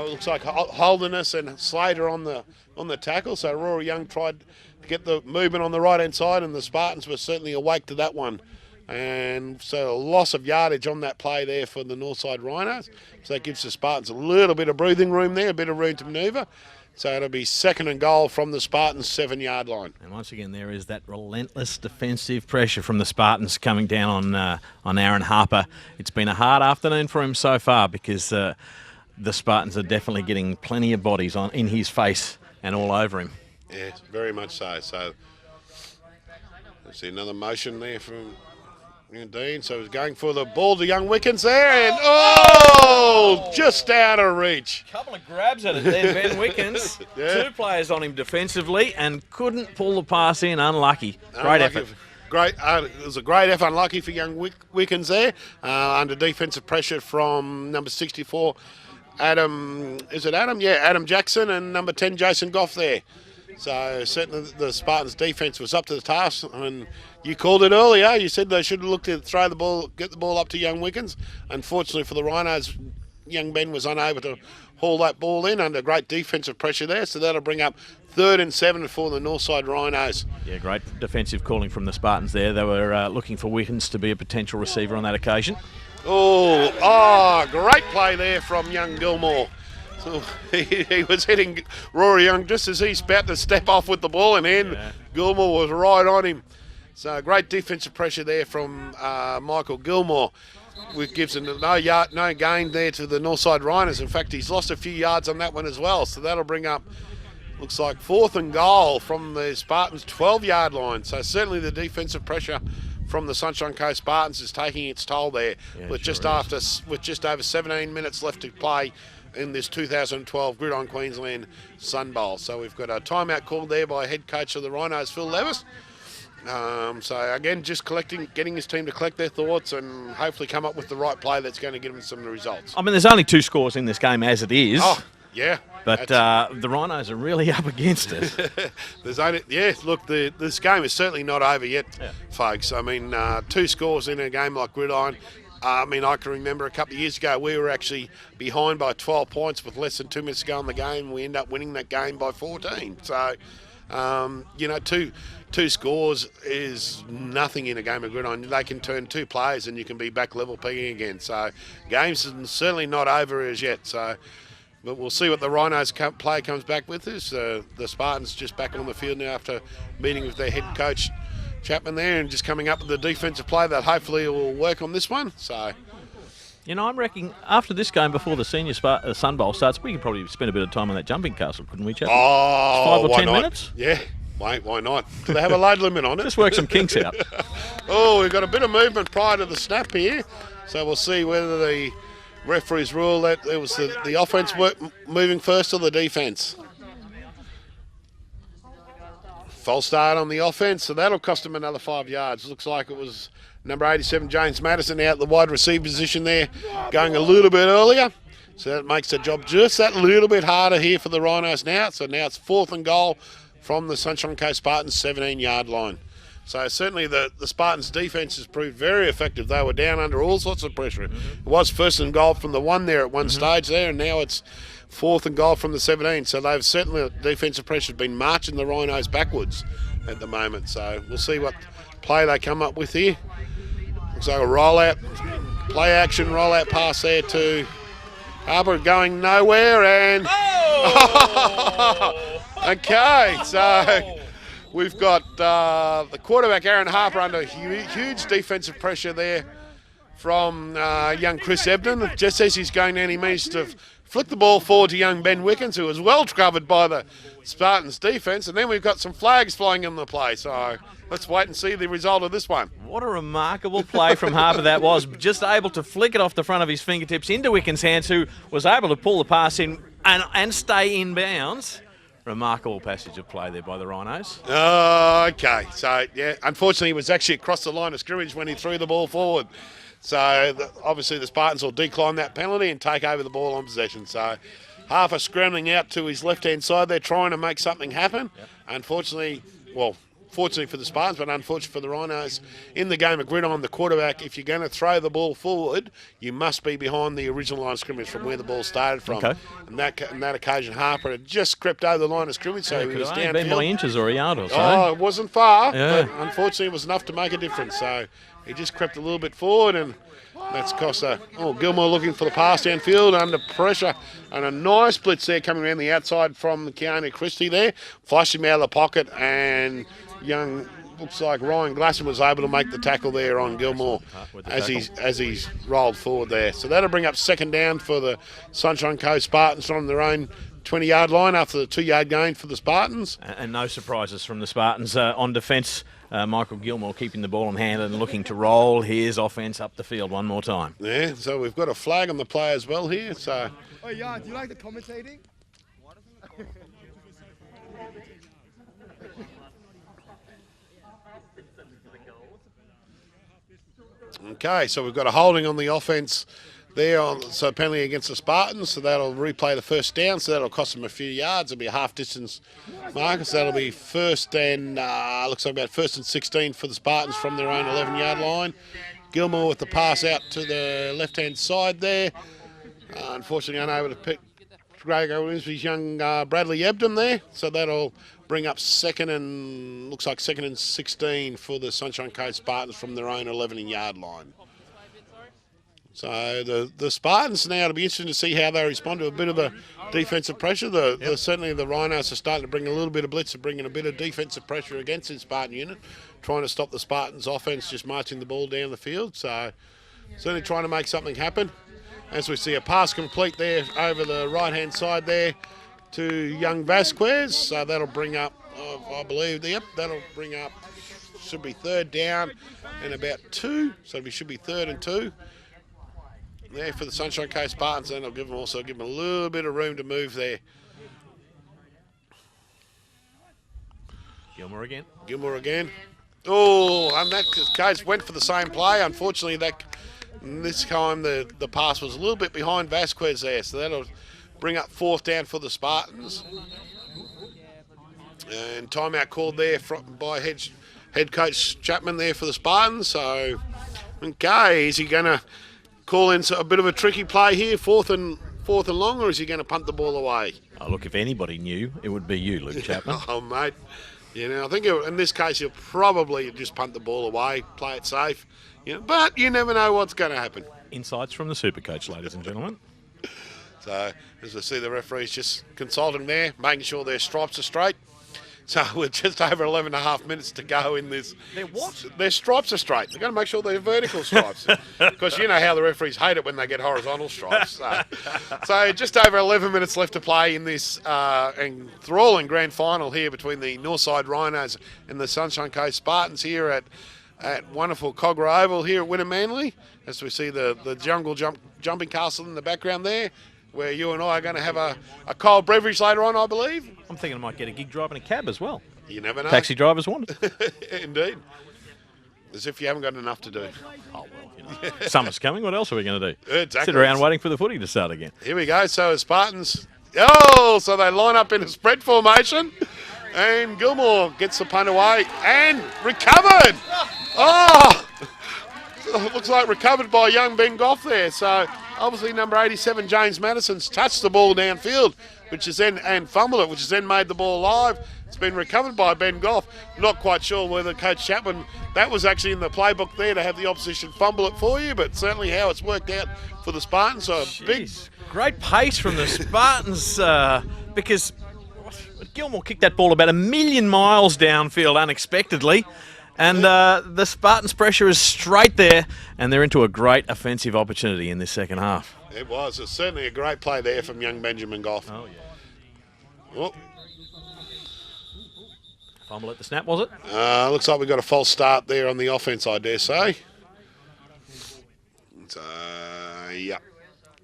Looks like Holderness and Slater on the tackle. So Rory Young tried to get the movement on the right hand side, and the Spartans were certainly awake to that one. And so a loss of yardage on that play there for the Northside Rhinos. So that gives the Spartans a little bit of breathing room there, a bit of room to manoeuvre. So it'll be second and goal from the Spartans' 7-yard line. And once again, there is that relentless defensive pressure from the Spartans coming down on Aaron Harper. It's been a hard afternoon for him so far because the Spartans are definitely getting plenty of bodies in his face and all over him. Yes, very much so. So let's see another motion there from Dean. So he's going for the ball to young Wickens there, and just out of reach. Couple of grabs at it there, Ben Wickens. Yeah. 2 players on him defensively and couldn't pull the pass in. Unlucky. Great effort. Great. It was a great effort. Unlucky for young Wickens there, under defensive pressure from number 64, Adam. Is it Adam? Yeah, Adam Jackson, and number 10, Jason Goff there. So certainly the Spartans' defence was up to the task, and you called it earlier. You said they should have looked to throw the ball, get the ball up to young Wickens. Unfortunately for the Rhinos, young Ben was unable to haul that ball in under great defensive pressure there. So that'll bring up 3rd and 7 for the Northside Rhinos. Yeah, great defensive calling from the Spartans there. They were looking for Wickens to be a potential receiver on that occasion. Great play there from young Gilmore. So he was hitting Rory Young just as he's about to step off with the ball in hand. Yeah. Gilmore was right on him. So great defensive pressure there from Michael Gilmore, which gives him no gain there to the Northside Rhinos. In fact, he's lost a few yards on that one as well. So that'll bring up, looks like 4th and goal from the Spartans' 12-yard line. So certainly the defensive pressure from the Sunshine Coast Spartans is taking its toll there. With just over 17 minutes left to play in this 2012 Gridiron Queensland Sunbowl. So we've got a timeout called there by head coach of the Rhinos, Phil Levis. So again, just getting his team to collect their thoughts and hopefully come up with the right play that's going to give them some results. I mean, there's only 2 scores in this game as it is. Oh, yeah. But the Rhinos are really up against it. This game is certainly not over yet, folks. I mean, 2 scores in a game like Gridiron. I can remember a couple of years ago we were actually behind by 12 points with less than 2 minutes to go in the game. We ended up winning that game by 14. So, 2 scores is nothing in a game of Gridiron. They can turn 2 players and you can be back level pegging again. So, game's certainly not over as yet. So, but we'll see what the Rhinos play comes back with us. The Spartans just back on the field now after meeting with their head coach Chapman there and just coming up with the defensive play that hopefully will work on this one. So, I'm reckoning after this game, before the senior Sunbowl starts, we can probably spend a bit of time on that jumping castle, couldn't we, Chapman? 5 or 10 minutes? Yeah, mate, why not? Do they have a load limit on it? Just work some kinks out. We've got a bit of movement prior to the snap here, so we'll see whether the referees rule that it was the offense moving first or the defense. False start on the offense, so that'll cost them another 5 yards. Looks like it was number 87, James Madison, out the wide receiver position there, going a little bit earlier. So that makes the job just that little bit harder here for the Rhinos now. So now it's 4th and goal from the Sunshine Coast Spartans' 17-yard line. So certainly the Spartans' defence has proved very effective. They were down under all sorts of pressure. It was 1st and goal from the 1 there at one stage there, and now it's 4th and goal from the 17. So they've certainly, defensive pressure has been marching the Rhinos backwards at the moment. So we'll see what play they come up with here. Looks like a rollout, play action, rollout pass there to Harper, going nowhere, and okay, so we've got the quarterback, Aaron Harper, under huge defensive pressure there from young Chris Ebden. Just as he's going down, he managed to flick the ball forward to young Ben Wickens, who was well covered by the Spartans defence. And then we've got some flags flying in the play. So let's wait and see the result of this one. What a remarkable play from Harper that was. Just able to flick it off the front of his fingertips into Wickens' hands, who was able to pull the pass in and stay in bounds. Remarkable passage of play there by the Rhinos. Okay, so yeah, unfortunately he was actually across the line of scrimmage when he threw the ball forward. So obviously the Spartans will decline that penalty and take over the ball on possession. So Harper scrambling out to his left-hand side there, trying to make something happen. Yep. Unfortunately, well, fortunately for the Spartans, but unfortunately for the Rhinos, in the game of Gridiron, the quarterback, if you're going to throw the ball forward, you must be behind the original line of scrimmage from where the ball started from. Okay. And that occasion, Harper had just crept over the line of scrimmage, so he was downfield. Been by inches or a yard or so. Oh, it wasn't far, but unfortunately it was enough to make a difference. So he just crept a little bit forward, and that's cost Gilmore looking for the pass downfield under pressure, and a nice blitz there coming around the outside from Keanu Christie there. Flushed him out of the pocket, and young, looks like Ryan Glasson was able to make the tackle there on Gilmore as he's rolled forward there. So that'll bring up second down for the Sunshine Coast Spartans from their own 20-yard line after the 2-yard gain for the Spartans. And no surprises from the Spartans on defence. Michael Gilmore keeping the ball in hand and looking to roll his offence up the field one more time. Yeah, so we've got a flag on the play as well here. So. Oh yeah, do you like the commentating? Okay, so we've got a holding on the offence there, so penalty against the Spartans, so that'll replay the first down, so that'll cost them a few yards. It'll be a half-distance marker, so that'll be first and, looks like about first and 16 for the Spartans from their own 11-yard line. Gilmore with the pass out to the left-hand side there. Unfortunately unable to pick Gregor Winsby's young Bradley Ebden there, so that'll bring up second and 16 for the Sunshine Coast Spartans from their own 11-yard line. So the Spartans now, it'll be interesting to see how they respond to a bit of the defensive pressure. Certainly the Rhinos are starting to bring a little bit of blitz and bringing a bit of defensive pressure against the Spartan unit, trying to stop the Spartans' offense just marching the ball down the field. So certainly trying to make something happen. As we see a pass complete there over the right-hand side there to young Vasquez. So that'll bring up, I believe, that'll bring up, should be third down and about 2. So it should be 3rd and 2. There for the Sunshine Coast Spartans, and I'll give them a little bit of room to move there. Gilmore again. Oh, and that case went for the same play. Unfortunately, this time the pass was a little bit behind Vasquez there, so that'll bring up 4th down for the Spartans. And timeout called there by head coach Chapman there for the Spartans. So, okay, is he going to call in a bit of a tricky play here, fourth and long, or is he going to punt the ball away? Oh, look, if anybody knew, it would be you, Luke Chapman. Oh, mate. I think in this case he'll probably just punt the ball away, play it safe. But you never know what's going to happen. Insights from the Supercoach, ladies and gentlemen. So, as we see the referees just consulting there, making sure their stripes are straight. So we're just over 11 and a half minutes to go in this. Their what? Their stripes are straight. They've got to make sure they're vertical stripes. Because you know how the referees hate it when they get horizontal stripes. So just over 11 minutes left to play in this enthralling grand final here between the Northside Rhinos and the Sunshine Coast Spartans here at wonderful Cogra Oval here at Wynnum Manly. As we see the jungle jumping castle in the background there, where you and I are going to have a cold beverage later on, I believe. I'm thinking I might get a gig driving a cab as well. You never know. Taxi drivers want it. Indeed. As if you haven't got enough to do. Oh, well, Summer's coming. What else are we going to do? Exactly. Sit around waiting for the footy to start again. Here we go. So Spartans. Oh, so they line up in a spread formation. And Gilmore gets the punt away and recovered. Oh! Looks like recovered by young Ben Goff there. So obviously number 87, James Madison's touched the ball downfield, and fumbled it, which has then made the ball live. It's been recovered by Ben Goff. Not quite sure whether Coach Chapman, that was actually in the playbook there to have the opposition fumble it for you, but certainly how it's worked out for the Spartans. So great pace from the Spartans because Gilmore kicked that ball about 1,000,000 miles downfield unexpectedly. And the Spartans' pressure is straight there, and they're into a great offensive opportunity in this second half. It was. It's certainly a great play there from young Benjamin Goff. Oh, yeah. Oh, Fumble at the snap, was it? looks like we've got a false start there on the offense, I dare say. Yeah.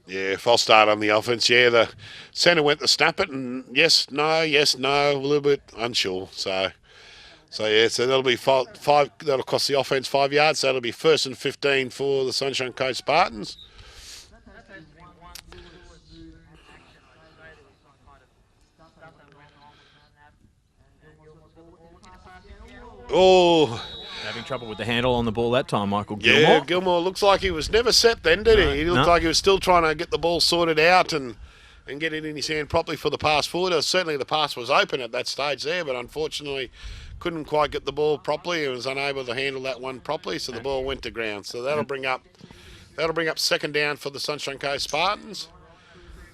Yeah, false start on the offense. Yeah, the centre went to snap it, and yes, no, a little bit unsure. So yeah, so that'll be five. That'll cost the offense 5 yards. So that'll be 1st and 15 for the Sunshine Coast Spartans. Oh, Having trouble with the handle on the ball that time, Michael Gilmore. yeah, Gilmore looks like he was never set then, did he? He looked No. like he was still trying to get the ball sorted out and get it in his hand properly for the pass forward. Certainly the pass was open at that stage there, but unfortunately couldn't quite get the ball properly. He was unable to handle that one properly, so the ball went to ground. So that'll bring up second down for the Sunshine Coast Spartans.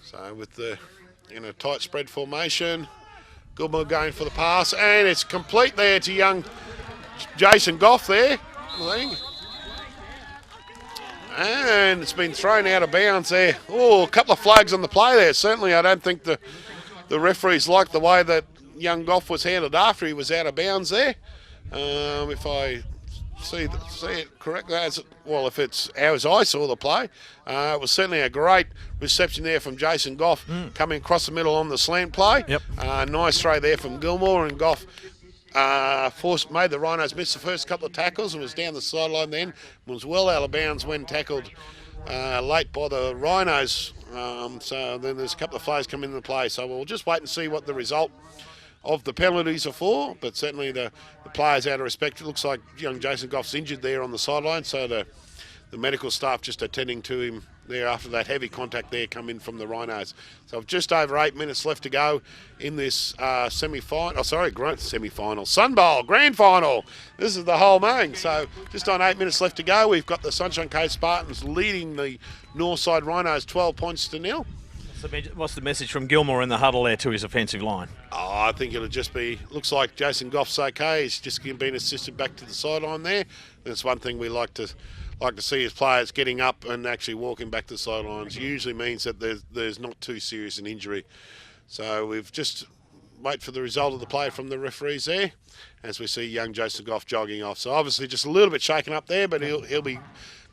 So with the in a tight spread formation, Gilmore going for the pass, and it's complete there to young Jason Goff there, I think. And it's been thrown out of bounds there. Oh, a couple of flags on the play there. Certainly I don't think the referees liked the way that young Goff was handled after he was out of bounds there. If I see it correctly, if it's as I saw the play, it was certainly a great reception there from Jason Goff coming across the middle on the slant play. Yep. Nice throw there from Gilmore, and Goff made the Rhinos miss the first couple of tackles and was down the sideline then. Was well out of bounds when tackled late by the Rhinos. So then there's a couple of flags come into play. So we'll just wait and see what the result of the penalties are for. But certainly the players out of respect. It looks like young Jason Goff's injured there on the sideline. So the medical staff just attending to him there after that heavy contact there come in from the Rhinos. So just over 8 minutes left to go in this semi-final. Sunbowl, grand final. This is the whole main. So just on 8 minutes left to go, we've got the Sunshine Coast Spartans leading the Northside Rhinos 12 points to 0. What's the message from Gilmore in the huddle there to his offensive line? Oh, I think it'll just be, looks like Jason Goff's okay. He's just been assisted back to the sideline there. That's one thing we like to see his players getting up and actually walking back to the sidelines. Usually means that there's not too serious an injury. So we've just wait for the result of the play from the referees there as we see young Jason Goff jogging off. So obviously just a little bit shaken up there, but he'll be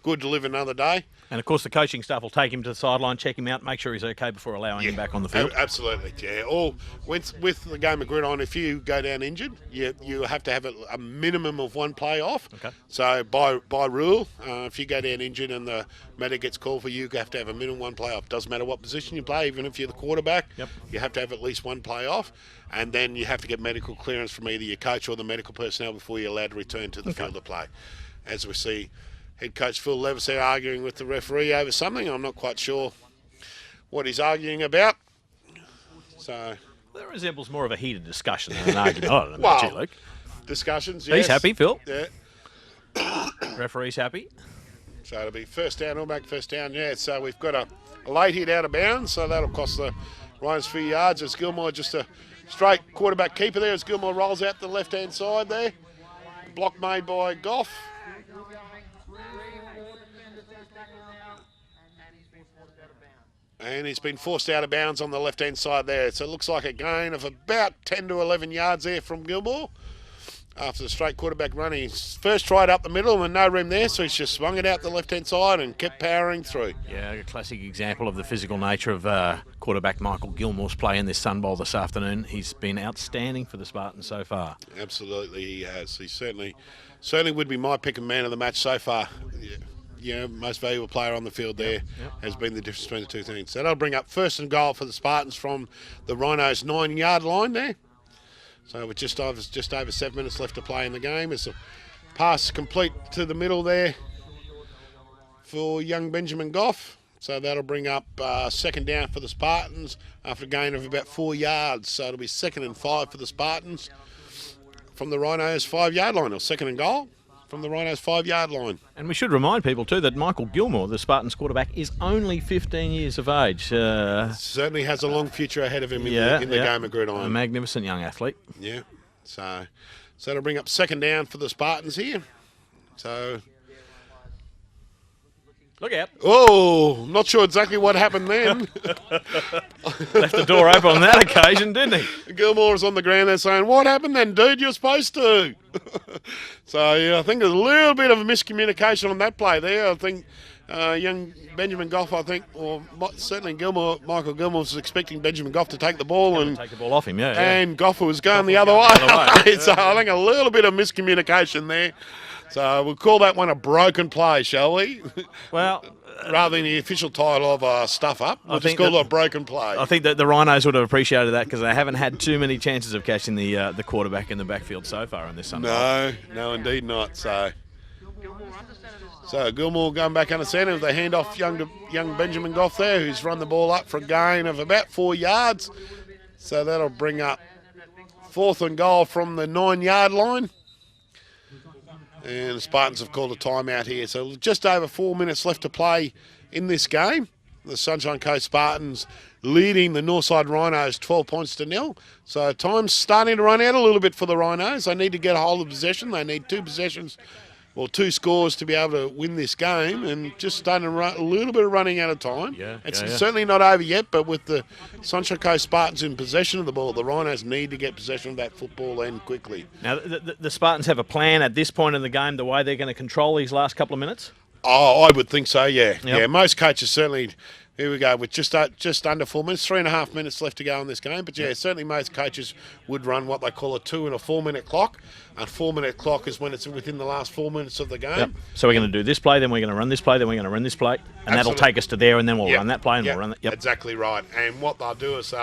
good to live another day. And of course the coaching staff will take him to the sideline, check him out, make sure he's okay before allowing him back on the field. Absolutely, yeah. Or with the game of Gridiron, if you go down injured, you have to have a minimum of one play off. Okay. So by rule, if you go down injured and the medic gets called for you have to have a minimum one play off. Doesn't matter what position you play, even if you're the quarterback, you have to have at least one play off. And then you have to get medical clearance from either your coach or the medical personnel before you're allowed to return to the field of play. As we see head coach Phil Levis there arguing with the referee over something. I'm not quite sure what he's arguing about. So that resembles more of a heated discussion than an argument. I don't know about you, Luke. Discussions, yes. He's happy, Phil. Yeah. Referee's happy. So it'll be first down, Allback first down, yeah. So we've got a late hit out of bounds, so that'll cost the Rhinos 3 yards. As Gilmore just a straight quarterback keeper there as Gilmore rolls out the left-hand side there. Block made by Goff. And he's been forced out of bounds on the left-hand side there. So it looks like a gain of about 10 to 11 yards there from Gilmore. After the straight quarterback run, he's first tried up the middle and no room there, so he's just swung it out the left-hand side and kept powering through. Yeah, a classic example of the physical nature of quarterback Michael Gilmore's play in this Sunbowl this afternoon. He's been outstanding for the Spartans so far. Absolutely, he has. He certainly would be my pick and man of the match so far. Yeah, most valuable player on the field there has been the difference between the two teams. So that'll bring up first and goal for the Spartans from the Rhinos 9-yard line there. So with just over 7 minutes left to play in the game. It's a pass complete to the middle there for young Benjamin Goff. So that'll bring up second down for the Spartans after a gain of about 4 yards. So it'll be 2nd and 5 for the Spartans from the Rhinos 5-yard line, or second and goal from the Rhinos 5-yard line. And we should remind people too that Michael Gilmore, the Spartans quarterback, is only 15 years of age. Certainly has a long future ahead of him in the game of Gridiron. A magnificent young athlete. Yeah. So that'll bring up second down for the Spartans here. So. Look out. Oh, not sure exactly what happened then. Left the door open on that occasion, didn't he? Gilmore was on the ground there saying, "What happened then, dude? You're supposed to." So, yeah, I think there's a little bit of a miscommunication on that play there. I think young Benjamin Goff, certainly Michael Gilmore was expecting Benjamin Goff to take the ball and take the ball off him, and Goff was going the other way. So I think a little bit of miscommunication there. So we'll call that one a broken play, shall we? Well, rather than the official title of stuff up, we'll just call it a broken play. I think that the Rhinos would have appreciated that because they haven't had too many chances of catching the quarterback in the backfield so far in this Sunday. No, indeed not. So Gilmore going back under centre with the handoff young Benjamin Goff there, who's run the ball up for a gain of about 4 yards. So that'll bring up 4th and goal from the 9-yard line. And the Spartans have called a timeout here. So just over 4 minutes left to play in this game. The Sunshine Coast Spartans leading the Northside Rhinos 12 points to 0. So time's starting to run out a little bit for the Rhinos. They need to get a hold of possession. They need 2 possessions or 2 scores to be able to win this game, and just starting to run a little bit of running out of time. It's certainly not over yet, but with the Sunshine Coast Spartans in possession of the ball, the Rhinos need to get possession of that football and quickly. Now, the Spartans have a plan at this point in the game, the way they're going to control these last couple of minutes? Oh, I would think so, yeah. Yep. Yeah, most coaches certainly. Here we go, with just under 4 minutes, 3.5 minutes left to go in this game. But yeah, certainly most coaches would run what they call a 2 and a 4 minute clock. A 4 minute clock is when it's within the last 4 minutes of the game. Yep. So we're going to do this play, then we're going to run this play, then we're going to run this play, and that'll take us to there, and then we'll run that play, and we'll run that. Yep. Exactly right. And what they'll do is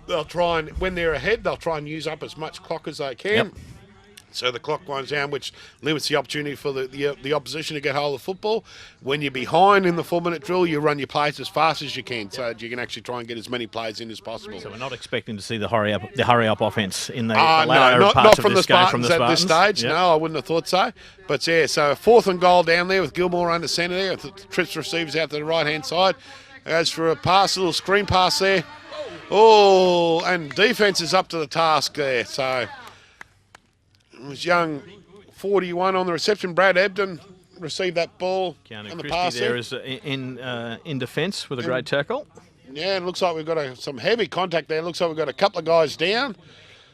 they'll try and, when they're ahead, they'll try and use up as much clock as they can. Yep. So the clock winds down, which limits the opportunity for the opposition to get hold of the football. When you're behind in the 4 minute drill, you run your plays as fast as you can, so you can actually try and get as many plays in as possible. So we're not expecting to see the hurry up offense in the latter parts not of from this game from the Spartans at this stage. Yep. No, I wouldn't have thought so. But yeah, so 4th and goal down there with Gilmore under centre there. Trips receivers out to the right hand side. Goes for a pass, a little screen pass there. Oh, and defence is up to the task there. So it was young 41 on the reception. Brad Ebden received that ball Keanu on the Christie pass there is in defence with a great tackle. Yeah, it looks like we've got some heavy contact there. It looks like we've got a couple of guys down.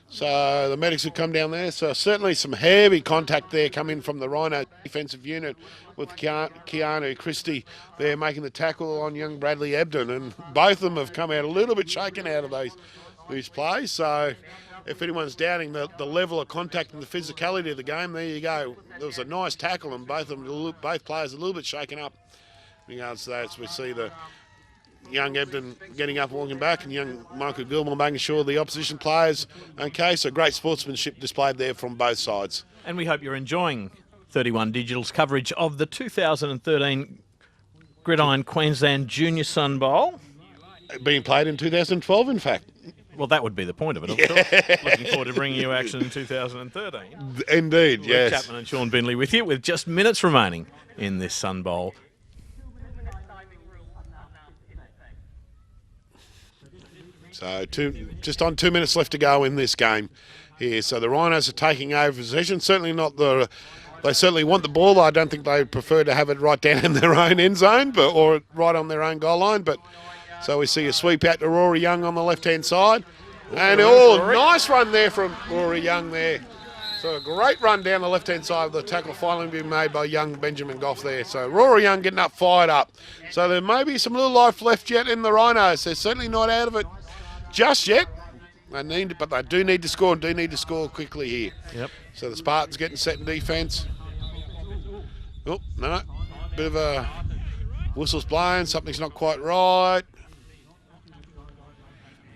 So the medics have come down there. So certainly some heavy contact there coming from the Rhino defensive unit with Keanu Christie there making the tackle on young Bradley Ebden. And both of them have come out a little bit shaken out of these plays. So if anyone's doubting the level of contact and the physicality of the game, there you go. There was a nice tackle, and both players a little bit shaken up. In regards to that, as we see the young Ebden getting up and walking back, and young Michael Gilmore making sure the opposition players okay. So great sportsmanship displayed there from both sides. And we hope you're enjoying 31 Digital's coverage of the 2013 Gridiron Queensland Junior Sunbowl. Being played in 2012, in fact. Well, that would be the point of it, of course. Looking forward to bringing you action in 2013. Indeed, Luke yes. Chapman and Sean Bindley with you, with just minutes remaining in this Sunbowl. So just on 2 minutes left to go in this game here. So the Rhinos are taking over possession. Certainly not they certainly want the ball. I don't think they prefer to have it right down in their own end zone, or right on their own goal line. But so we see a sweep out to Rory Young on the left-hand side. And nice run there from Rory Young there. So a great run down the left-hand side of the tackle finally being made by young Benjamin Goff there. So Rory Young getting up, fired up. So there may be some little life left yet in the Rhinos. They're certainly not out of it just yet. But they do need to score, and do need to score quickly here. Yep. So the Spartans getting set in defence. Oh, no. Bit of a whistle's blowing. Something's not quite right.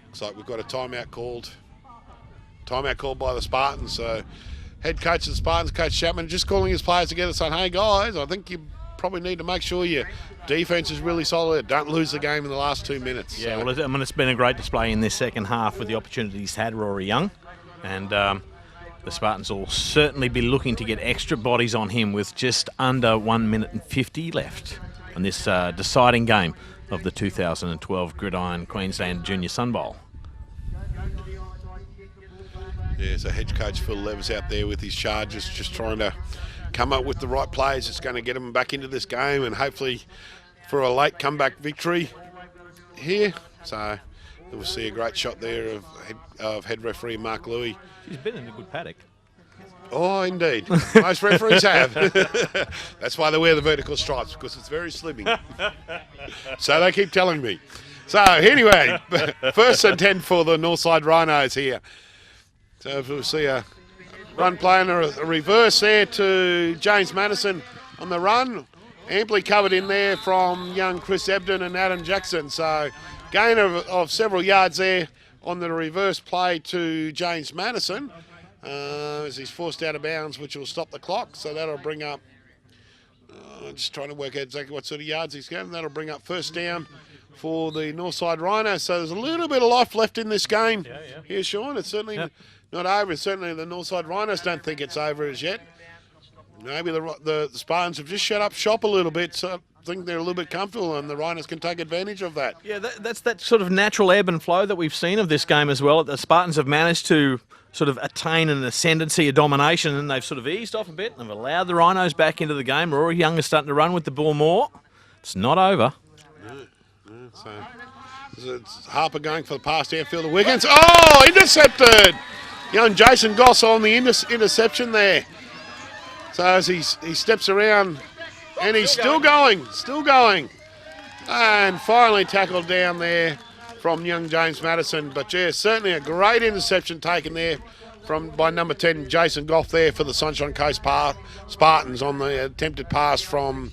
Looks like we've got a timeout called. Timeout called by the Spartans. So head coach of the Spartans, Coach Chapman, just calling his players together saying, hey guys, I think you probably need to make sure your defence is really solid. Don't lose the game in the last 2 minutes. Yeah, so. well, it's been a great display in this second half with the opportunities had, Rory Young. And the Spartans will certainly be looking to get extra bodies on him with just under 1 minute and 50 left on this deciding game of the 2012 Gridiron Queensland Junior Sunbowl. Yeah, so head coach Phil Levis out there with his charges, just trying to come up with the right plays that's going to get them back into this game and hopefully for a late comeback victory here. So we'll see a great shot there of head referee Mark Louis. He's been in a good paddock. Oh, indeed. Most referees have. That's why they wear the vertical stripes, because it's very slimming. So they keep telling me. So anyway, 1st and 10 for the Northside Rhinos here. So we'll see a run play and a reverse there to James Madison on the run. Amply covered in there from young Chris Ebden and Adam Jackson. So gain of several yards there on the reverse play to James Madison as he's forced out of bounds, which will stop the clock. So that'll bring up, just trying to work out exactly what sort of yards he's going. That'll bring up 1st down for the Northside Rhinos. So there's a little bit of life left in this game here, Sean. It's certainly not over. Certainly the Northside Rhinos don't think it's over as yet. Maybe the Spartans have just shut up shop a little bit, so I think they're a little bit comfortable and the Rhinos can take advantage of that. Yeah, that's that sort of natural ebb and flow that we've seen of this game as well. The Spartans have managed to sort of attain an ascendancy, a domination, and they've sort of eased off a bit and have allowed the Rhinos back into the game. Rory Young is starting to run with the ball more. It's not over. So it's Harper going for the pass downfield of Wiggins. Oh, intercepted! Young Jason Goss on the interception there. So as he steps around, and he's still going. And finally tackled down there from young James Madison. But yeah, certainly a great interception taken there by number 10, Jason Goff there for the Sunshine Coast Spartans on the attempted pass from,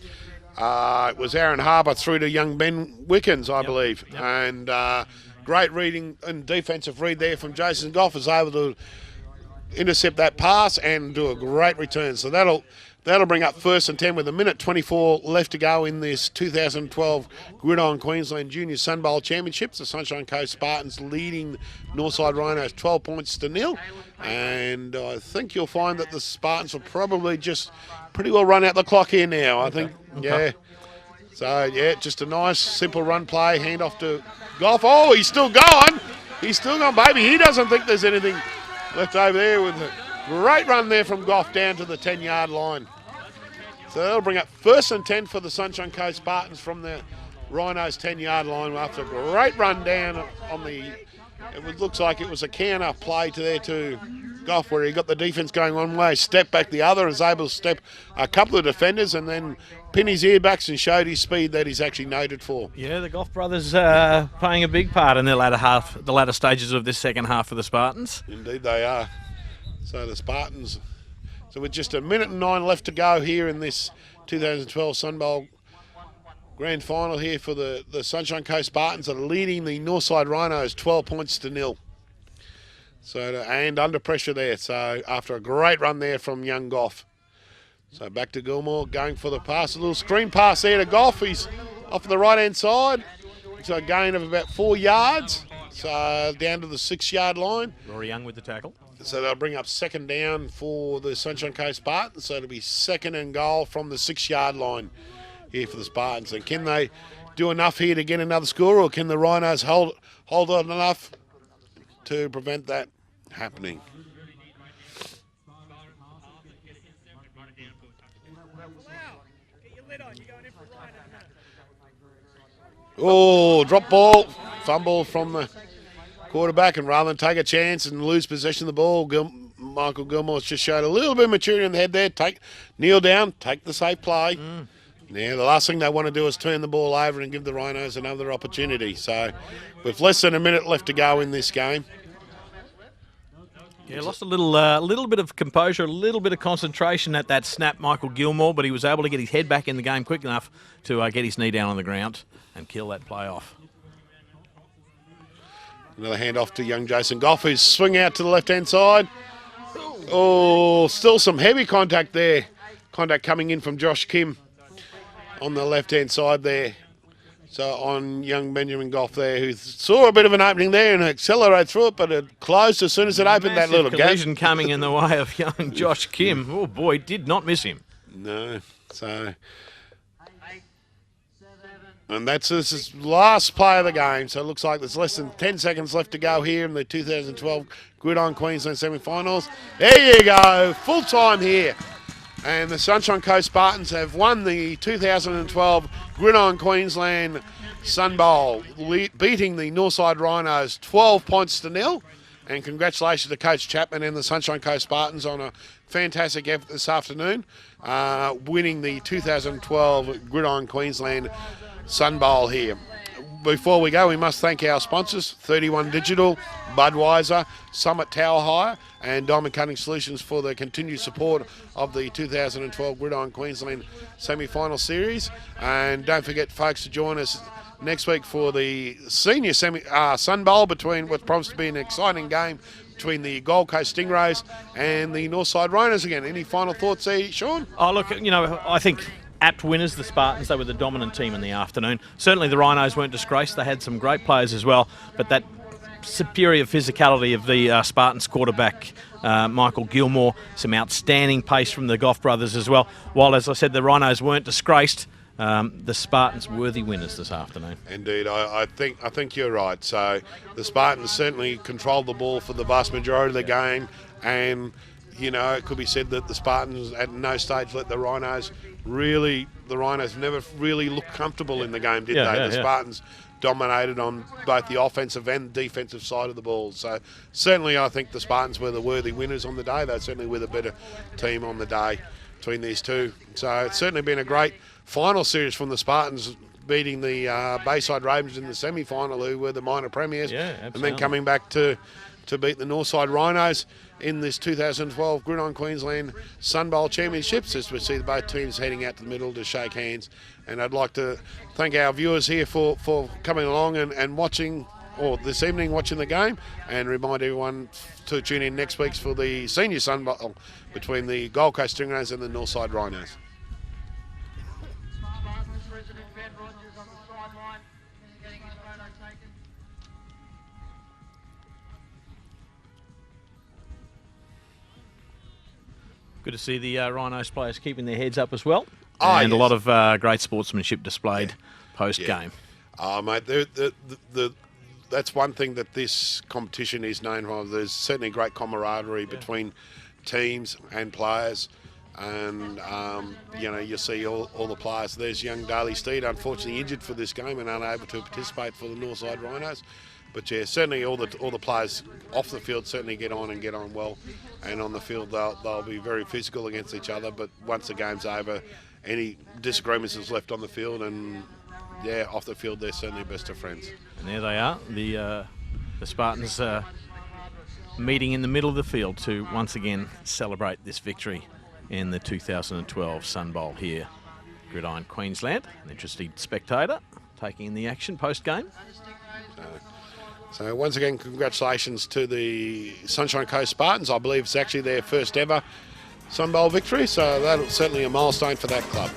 it was Aaron Harper through to young Ben Wickens, I believe. Yep. And great reading and defensive read there from Jason Goff, is able to intercept that pass and do a great return. So that'll bring up 1st and 10 with 1:24 left to go in this 2012 Gridiron Queensland Junior Sunbowl Championships. The Sunshine Coast Spartans leading Northside Rhinos 12 points to 0. And I think you'll find that the Spartans will probably just pretty well run out the clock here now. I think, yeah. So, yeah, just a nice, simple run play, hand off to Goff. Oh, he's still going. Baby. He doesn't think there's anything left over there with a great run there from Goff down to the 10-yard line. So that'll bring up 1st and 10 for the Sunshine Coast Spartans from the Rhinos 10-yard line after a great run down on the, looks like it was a counter play to Goff where he got the defence going one way, stepped back the other, and was able to step a couple of defenders and then pin his earbacks and showed his speed that he's actually noted for. Yeah, the Goff brothers playing a big part in the latter stages of this second half for the Spartans. Indeed they are. So the Spartans, so with just 1:09 left to go here in this 2012 Sunbowl Grand Final here for the Sunshine Coast Spartans, that are leading the Northside Rhinos 12 points to 0. So and under pressure there. So after a great run there from young Goff. So back to Gilmore going for the pass, a little screen pass there to Goff. He's off the right hand side. So a gain of about 4 yards. So down to the 6-yard line. Rory Young with the tackle. So they'll bring up 2nd down for the Sunshine Coast Spartans. So it'll be 2nd and goal from the 6-yard line here for the Spartans. And can they do enough here to get another score, or can the Rhinos hold on enough to prevent that happening? Oh, drop ball, fumble from the quarterback, and rather than take a chance and lose possession of the ball, Michael Gilmore's just showed a little bit of maturity in the head there. Kneel down, take the safe play. Now, the last thing they want to do is turn the ball over and give the Rhinos another opportunity. So, with less than a minute left to go in this game. Yeah, lost a little bit of composure, a little bit of concentration at that snap, Michael Gilmore, but he was able to get his head back in the game quick enough to get his knee down on the ground and kill that play off. Another handoff to young Jason Goff, who's swing out to the left-hand side. Oh, still some heavy contact there. Contact coming in from Josh Kim on the left-hand side there. So on young Benjamin Goff there, who saw a bit of an opening there and accelerated through it, but it closed as soon as it opened that little gap. Collision coming in the way of young Josh Kim. Oh boy, did not miss him. No, so... And that's his last play of the game. So it looks like there's less than 10 seconds left to go here in the 2012 Gridiron Queensland semi-finals. There you go, full time here. And the Sunshine Coast Spartans have won the 2012 Gridiron Queensland Sunbowl, beating the Northside Rhinos 12 points to 0. And congratulations to Coach Chapman and the Sunshine Coast Spartans on a fantastic effort this afternoon, winning the 2012 Gridiron Queensland Sunbowl here. Before we go, we must thank our sponsors, 31 Digital, Budweiser, Summit Tower Hire and Diamond Cutting Solutions for the continued support of the 2012 Gridiron Queensland semi-final series. And don't forget, folks, to join us next week for the senior Sun Bowl, between what promised to be an exciting game between the Gold Coast Stingrays and the Northside Rhinos again. Any final thoughts there, Sean? Oh, look, I think apt winners, the Spartans. They were the dominant team in the afternoon. Certainly the Rhinos weren't disgraced. They had some great players as well, but that superior physicality of the Spartans quarterback, Michael Gilmore, some outstanding pace from the Goff brothers as well. While, as I said, the Rhinos weren't disgraced, the Spartans worthy winners this afternoon. Indeed, I think you're right. So the Spartans certainly controlled the ball for the vast majority of the game, and it could be said that the Spartans at no stage let the Rhinos never really looked comfortable in the game, did they? The Spartans dominated on both the offensive and defensive side of the ball. So certainly I think the Spartans were the worthy winners on the day. They certainly were the better team on the day between these two. So it's certainly been a great final series from the Spartans, beating the Bayside Ravens in the semi-final, who were the minor premiers, and then coming back to beat the Northside Rhinos in this 2012 Gridiron Queensland Sunbowl Championships, as we see both teams heading out to the middle to shake hands. And I'd like to thank our viewers here for coming along and watching, or this evening watching the game, and remind everyone to tune in next week for the senior Sunbowl between the Gold Coast Stingrays and the Northside Rhinos. Spartans President Ben Rogers on the sideline, getting his photo taken. Good to see the Rhinos players keeping their heads up as well. And a lot of great sportsmanship displayed post-game. Mate, that's one thing that this competition is known for. There's certainly great camaraderie between teams and players. And, you see all the players. There's young Daly Steed, unfortunately injured for this game and unable to participate for the Northside Rhinos. But yeah, certainly all the players off the field certainly get on well, and on the field they'll be very physical against each other. But once the game's over, any disagreements is left on the field, and off the field they're certainly best of friends. And there they are, the Spartans meeting in the middle of the field to once again celebrate this victory in the 2012 Sunbowl here, Gridiron Queensland. An interested spectator taking in the action post-game. So once again, congratulations to the Sunshine Coast Spartans. I believe it's actually their first ever Sunbowl victory, so that's certainly a milestone for that club.